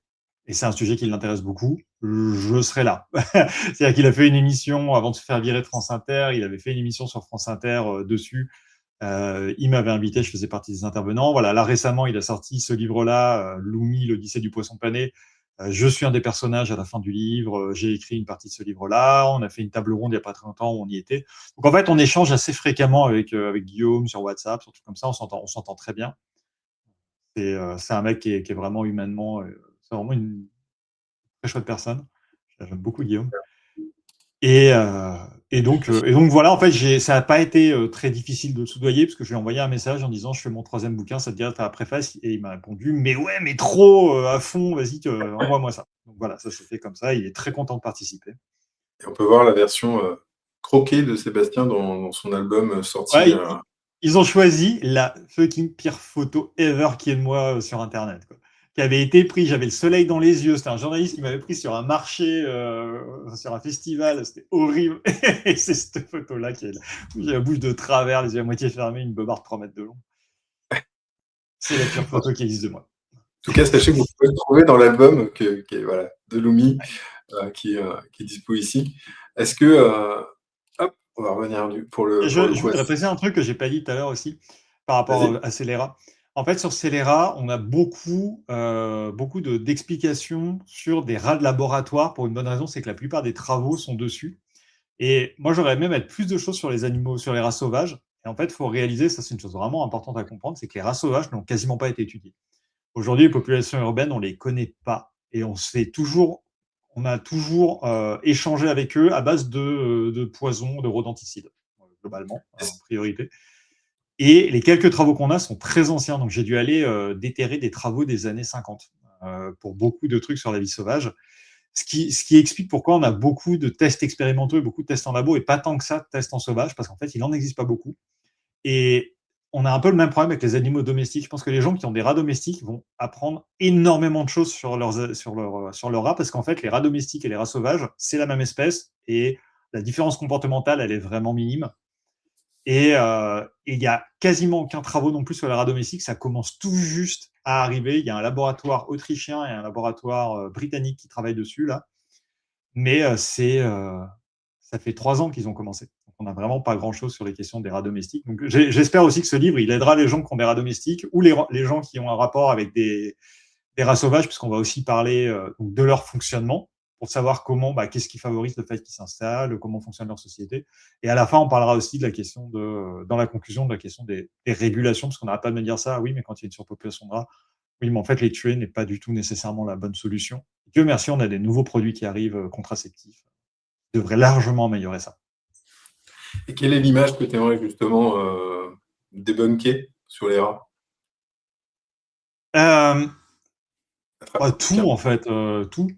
et c'est un sujet qui l'intéresse beaucoup, je serai là. C'est-à-dire qu'il a fait une émission avant de se faire virer de France Inter. Il avait fait une émission sur France Inter dessus. Il m'avait invité, je faisais partie des intervenants. Voilà, là récemment, il a sorti ce livre-là, Lumi, l'Odyssée du poisson pané. Je suis un des personnages à la fin du livre. J'ai écrit une partie de ce livre-là. On a fait une table ronde il n'y a pas très longtemps où on y était. Donc en fait, on échange assez fréquemment avec Guillaume sur WhatsApp, sur tout comme ça. On s'entend très bien. C'est un mec qui est vraiment humainement, c'est vraiment une très chouette personne. J'aime beaucoup Guillaume. Et, euh, et donc voilà, en fait, ça n'a pas été très difficile de le soudoyer parce que je lui ai envoyé un message en disant je fais mon troisième bouquin, ça te dirait ta préface? Et il m'a répondu mais ouais, mais trop à fond, vas-y, envoie-moi ça. Donc voilà, ça s'est fait comme ça. Il est très content de participer. Et on peut voir la version croquée de Sébastien dans son album sorti. Ouais, ils ont choisi la fucking pire photo ever qui est de moi sur Internet, quoi. Qui avait été pris, j'avais le soleil dans les yeux. C'était un journaliste qui m'avait pris sur un marché, sur un festival. C'était horrible. Et c'est cette photo-là qui est là, où j'ai la bouche de travers, les yeux à moitié fermés, une beubare de 3 mètres de long. C'est la pire En photo qui existe de moi. tout cas, sachez que vous pouvez le trouver dans l'album voilà, de Lumi qui est dispo ici. Est-ce que. Hop, on va revenir pour le Je coup. voudrais préciser un truc que j'ai pas dit tout à l'heure aussi par Vas-y. rapport à Scélérat. En fait, sur Scélérat, on a beaucoup d'explications sur des rats de laboratoire pour une bonne raison, c'est que la plupart des travaux sont dessus. Et moi, j'aurais même mettre plus de choses sur les animaux, sur les rats sauvages. Et en fait, il faut réaliser, ça c'est une chose vraiment importante à comprendre, c'est que les rats sauvages n'ont quasiment pas été étudiés. Aujourd'hui, les populations urbaines, on les connaît pas. Et on a toujours échangé avec eux à base de poisons, de rodenticides, globalement, en priorité. Et les quelques travaux qu'on a sont très anciens. Donc, j'ai dû aller déterrer des travaux des années 50 pour beaucoup de trucs sur la vie sauvage. Ce qui explique pourquoi on a beaucoup de tests expérimentaux et beaucoup de tests en labo et pas tant que ça de tests en sauvage, parce qu'en fait, il n'en existe pas beaucoup. Et on a un peu le même problème avec les animaux domestiques. Je pense que les gens qui ont des rats domestiques vont apprendre énormément de choses sur leurs rats, parce qu'en fait, les rats domestiques et les rats sauvages, c'est la même espèce, et la différence comportementale, elle est vraiment minime. Et il n'y a quasiment aucun travaux non plus sur les rats domestiques. Ça commence tout juste à arriver. Il y a un laboratoire autrichien et un laboratoire britannique qui travaillent dessus, là. Mais ça fait 3 ans qu'ils ont commencé. Donc, on n'a vraiment pas grand-chose sur les questions des rats domestiques. Donc, j'espère aussi que ce livre, il aidera les gens qui ont des rats domestiques ou les gens qui ont un rapport avec des rats sauvages, puisqu'on va aussi parler de leur fonctionnement pour savoir qu'est-ce qui favorise le fait qu'ils s'installent, comment fonctionne leur société. Et à la fin, on parlera aussi de la question dans la conclusion, de la question des régulations, parce qu'on n'arrête pas de me dire ça, oui, mais quand il y a une surpopulation de rats, oui, mais en fait, les tuer n'est pas du tout nécessairement la bonne solution. Dieu merci, on a des nouveaux produits qui arrivent contraceptifs devrait largement améliorer ça. Et quelle est l'image que tu aimerais justement débunker sur les rats Tout, en fait. Tout.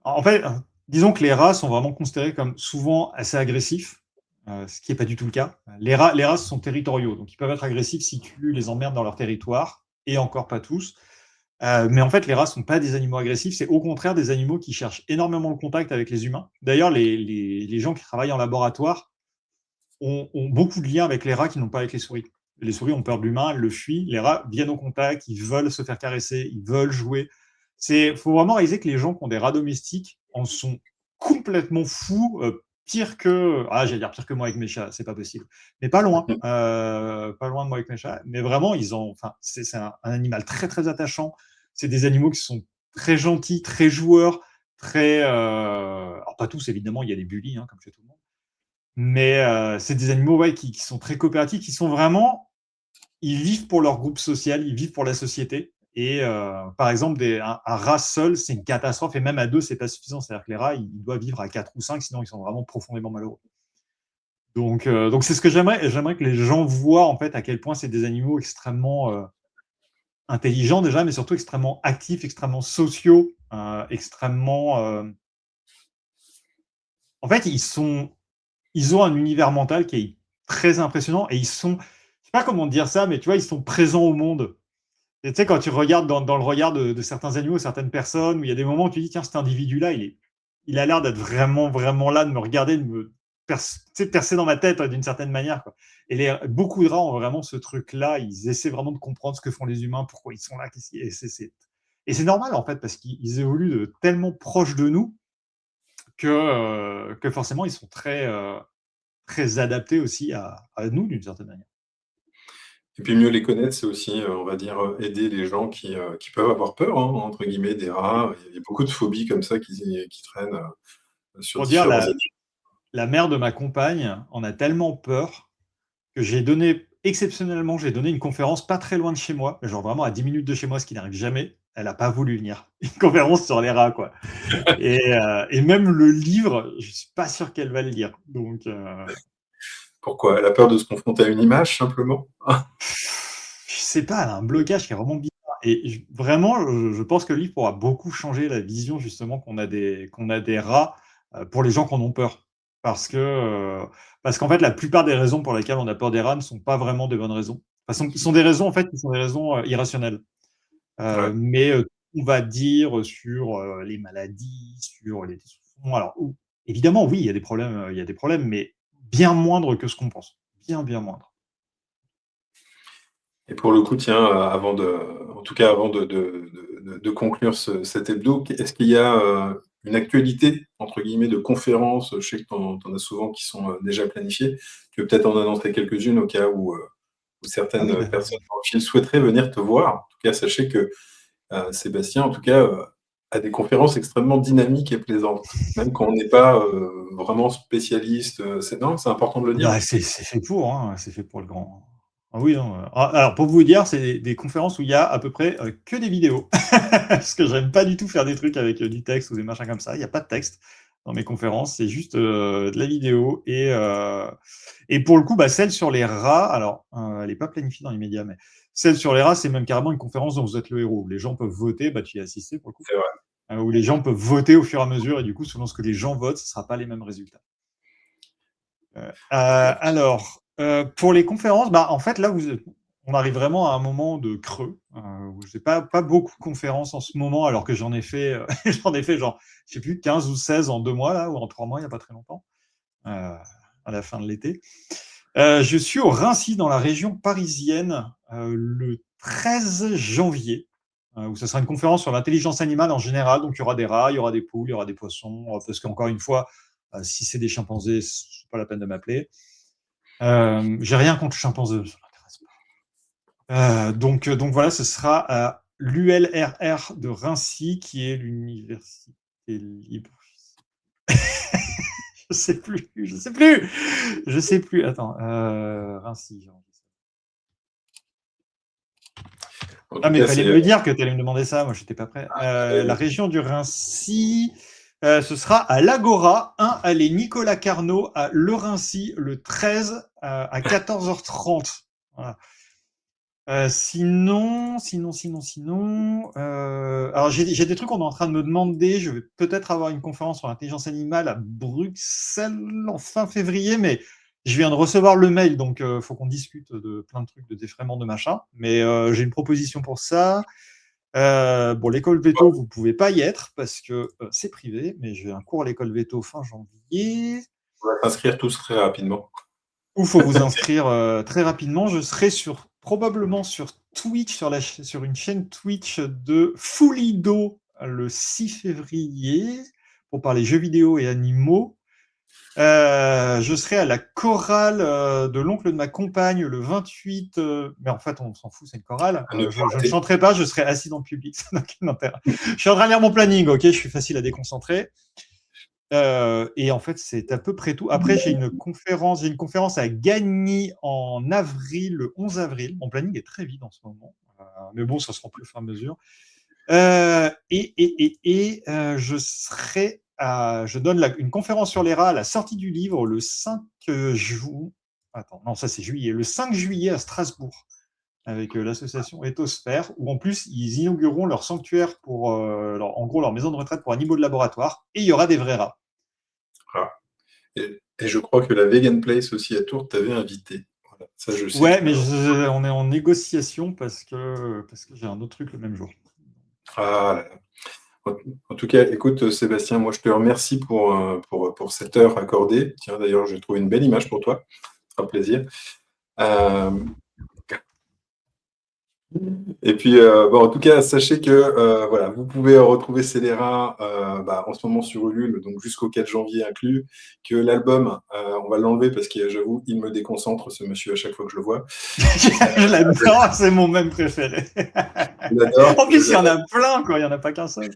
En fait, disons que les rats sont vraiment considérés comme souvent assez agressifs, ce qui n'est pas du tout le cas. Les rats sont territoriaux, donc ils peuvent être agressifs si tu les emmerdes dans leur territoire, et encore pas tous. Mais en fait, les rats ne sont pas des animaux agressifs, c'est au contraire des animaux qui cherchent énormément le contact avec les humains. D'ailleurs, les gens qui travaillent en laboratoire ont beaucoup de liens avec les rats qui n'ont pas avec les souris. Les souris ont peur de l'humain, elles le fuient. Les rats viennent au contact, ils veulent se faire caresser, ils veulent jouer. Il faut vraiment réaliser que les gens qui ont des rats domestiques en sont complètement fous pire que... Ah, j'allais dire pire que moi avec mes chats, c'est pas possible. Mais pas loin. Pas loin de moi avec mes chats. Mais vraiment, enfin, c'est un animal très, très attachant. C'est des animaux qui sont très gentils, très joueurs, très... Alors, pas tous, évidemment, il y a des bullies, hein, comme chez tout le monde. Mais c'est des animaux ouais, qui sont très coopératifs, qui sont vraiment... Ils vivent pour leur groupe social, ils vivent pour la société. Et par exemple, un rat seul, c'est une catastrophe. Et même à deux, c'est pas suffisant. C'est-à-dire que les rats, ils doivent vivre à 4 ou 5, sinon ils sont vraiment profondément malheureux. Donc c'est ce que j'aimerais. J'aimerais que les gens voient en fait à quel point c'est des animaux extrêmement intelligents déjà, mais surtout extrêmement actifs, extrêmement sociaux, extrêmement. En fait, ils ont un univers mental qui est très impressionnant et ils sont. Je sais pas comment dire ça, mais tu vois, ils sont présents au monde. Et tu sais, quand tu regardes dans le regard de certains animaux, certaines personnes, où il y a des moments où tu dis, tiens, cet individu-là, il a l'air d'être vraiment, vraiment là, de me regarder, de me percer dans ma tête d'une certaine manière. Quoi. Et beaucoup de rats ont vraiment ce truc-là. Ils essaient vraiment de comprendre ce que font les humains, pourquoi ils sont là. Et c'est normal, en fait, parce qu'ils évoluent tellement proches de nous que forcément, ils sont très, très adaptés aussi à nous, d'une certaine manière. Et puis mieux les connaître, c'est aussi, on va dire, aider les gens qui peuvent avoir «peur», hein, entre guillemets, des rats. Il y a beaucoup de phobies comme ça qui traînent, sur Pour dire, différents animaux. la mère de ma compagne en a tellement peur que exceptionnellement, j'ai donné une conférence pas très loin de chez moi, genre vraiment à 10 minutes de chez moi, ce qui n'arrive jamais. Elle n'a pas voulu venir. Une conférence sur les rats, quoi. Et même le livre, je suis pas sûr qu'elle va le lire. Donc, Pourquoi? Elle a peur de se confronter à une image, simplement? je sais pas, elle a un blocage qui est vraiment bizarre. Et vraiment, je pense que le livre pourra beaucoup changer la vision justement qu'on a des rats pour les gens qui en ont peur. Parce qu'en fait, la plupart des raisons pour lesquelles on a peur des rats ne sont pas vraiment des bonnes raisons. Enfin, sont des raisons en fait qui sont des raisons irrationnelles. Ouais. Mais on va dire sur les maladies, sur les dysfonctions. Alors, évidemment, oui, il y a des problèmes, mais bien moindres que ce qu'on pense. Bien, bien moindres. Et pour le coup, tiens, avant en tout cas, avant de conclure cet hebdo, est-ce qu'il y a, une «actualité» entre guillemets de conférences? Je sais que tu en as souvent qui sont, déjà planifiées. Tu veux peut-être en annoncer quelques-unes au cas où Ah certaines, oui, bah, personnes dans le fil souhaiteraient venir te voir. En tout cas, sachez que, Sébastien, en tout cas, a des conférences extrêmement dynamiques et plaisantes. Même quand on n'est pas, vraiment spécialiste, c'est important de le dire. bah, c'est fait pour, hein, c'est fait pour le grand. Ah oui, non. Alors, pour vous dire, c'est des conférences où il y a à peu près que des vidéos. Parce que j'aime pas du tout faire des trucs avec du texte ou des machins comme ça. Il n'y a pas de texte dans mes conférences, c'est juste de la vidéo. Et pour le coup, bah, celle sur les rats, alors, elle n'est pas planifiée dans les médias, mais celle sur les rats, c'est même carrément une conférence dont vous êtes le héros. Les gens peuvent voter, bah, tu y as assisté pour le coup, C'est vrai. où les gens peuvent voter au fur et à mesure, et du coup, selon ce que les gens votent, ce ne sera pas les mêmes résultats. Alors, pour les conférences, bah, en fait, là, on arrive vraiment à un moment de creux. Où je n'ai pas beaucoup de conférences en ce moment, alors que j'en ai fait, j'en ai fait genre, je sais plus, 15 ou 16 en 2 mois, là, ou en 3 mois, il n'y a pas très longtemps, à la fin de l'été. Je suis au Raincy, dans la région parisienne, le 13 janvier, où ce sera une conférence sur l'intelligence animale en général. Donc, il y aura des rats, il y aura des poules, il y aura des poissons, parce qu'encore une fois, si c'est des chimpanzés, c'est pas la peine de m'appeler. J'ai rien contre les chimpanzés, ça m'intéresse pas. Donc voilà, ce sera à l'ULRR de Raincy, qui est l'université libre. Je sais plus. Attends, Raincy. En Ah, tout mais il cas, fallait c'est me le dire que tu allais me demander ça, moi j'étais pas prêt. La région du Raincy, ce sera à l'Agora, 1 allée Nicolas Carnot à Le Raincy, le 13 à 14h30. Voilà. Sinon, alors j'ai des trucs qu'on est en train de me demander. Je vais peut-être avoir une conférence sur l'intelligence animale à Bruxelles en fin février, mais je viens de recevoir le mail, donc faut qu'on discute de plein de trucs, de défraiement, de machin. Mais j'ai une proposition pour ça. Bon, l'école veto, vous pouvez pas y être parce que c'est privé, mais j'ai un cours à l'école veto fin janvier. on va s'inscrire tous très rapidement. Où faut vous inscrire très rapidement. Je serai probablement sur Twitch, sur une chaîne Twitch de Foulido le 6 février pour parler jeux vidéo et animaux. Je serai à la chorale de l'oncle de ma compagne le 28. Mais en fait, on s'en fout, c'est une chorale. À ne pas Je ne rater. chanterai pas, je serai assis dans le public. Ça n'a aucun intérêt. Je suis en train de lire mon planning, ok? Je suis facile à déconcentrer. Et en fait, c'est à peu près tout. Après, j'ai une conférence à Gagny en avril, le 11 avril. Mon planning est très vide en ce moment. Mais bon, ça se remplit au fur et à mesure. Je donne une conférence sur les rats à la sortie du livre le 5 juin. Attends, non, ça c'est juillet. Le 5 juillet à Strasbourg, avec l'association Ethosphère, où en plus ils inaugureront leur sanctuaire pour, en gros, leur maison de retraite pour animaux de laboratoire, et il y aura des vrais rats. Ah. Et je crois que la Vegan Place aussi à Tours t'avait invité. Voilà. Ça, je sais. Ouais, mais on est en négociation parce que j'ai un autre truc le même jour. Ah là là. En tout cas, écoute, Sébastien, moi je te remercie pour cette heure accordée. Tiens, d'ailleurs, j'ai trouvé une belle image pour toi. Ça fera plaisir. Et puis, bon, en tout cas, sachez que voilà, vous pouvez retrouver Scélérat en ce moment sur Ulule, donc jusqu'au 4 janvier inclus, que l'album, on va l'enlever parce que j'avoue, il me déconcentre, ce monsieur, à chaque fois que je le vois. Je l'adore, c'est mon même préféré. Je l'adore. En plus, il y en a plein, quoi. Il n'y en a pas qu'un seul.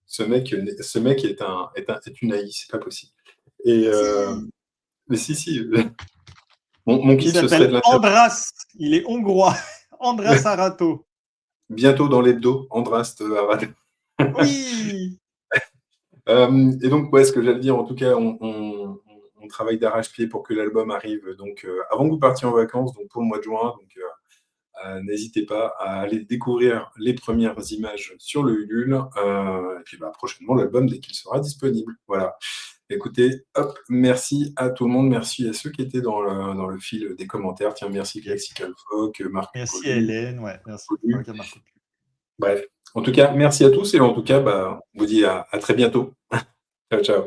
Ce mec est une AI, c'est pas possible. Et, mais si. Mon Il kiff, ce serait s'appelle de l'interview. Andras. Il est hongrois. Andras Arato. Bientôt dans l'hebdo, Andrast Arad. Oui. Et donc, ouais, ce que j'allais dire, en tout cas, on travaille d'arrache-pied pour que l'album arrive donc avant que vous partiez en vacances, donc pour le mois de juin. Donc, n'hésitez pas à aller découvrir les premières images sur le Ulule. Et puis, prochainement, l'album dès qu'il sera disponible. Voilà. Écoutez, hop, merci à tout le monde. Merci à ceux qui étaient dans le fil des commentaires. Tiens, merci Lexical Folk, Marc Merci à Polu. Hélène. Ouais, merci. Bref. En tout cas, merci à tous et en tout cas, on vous dit à très bientôt. Ciao, ciao.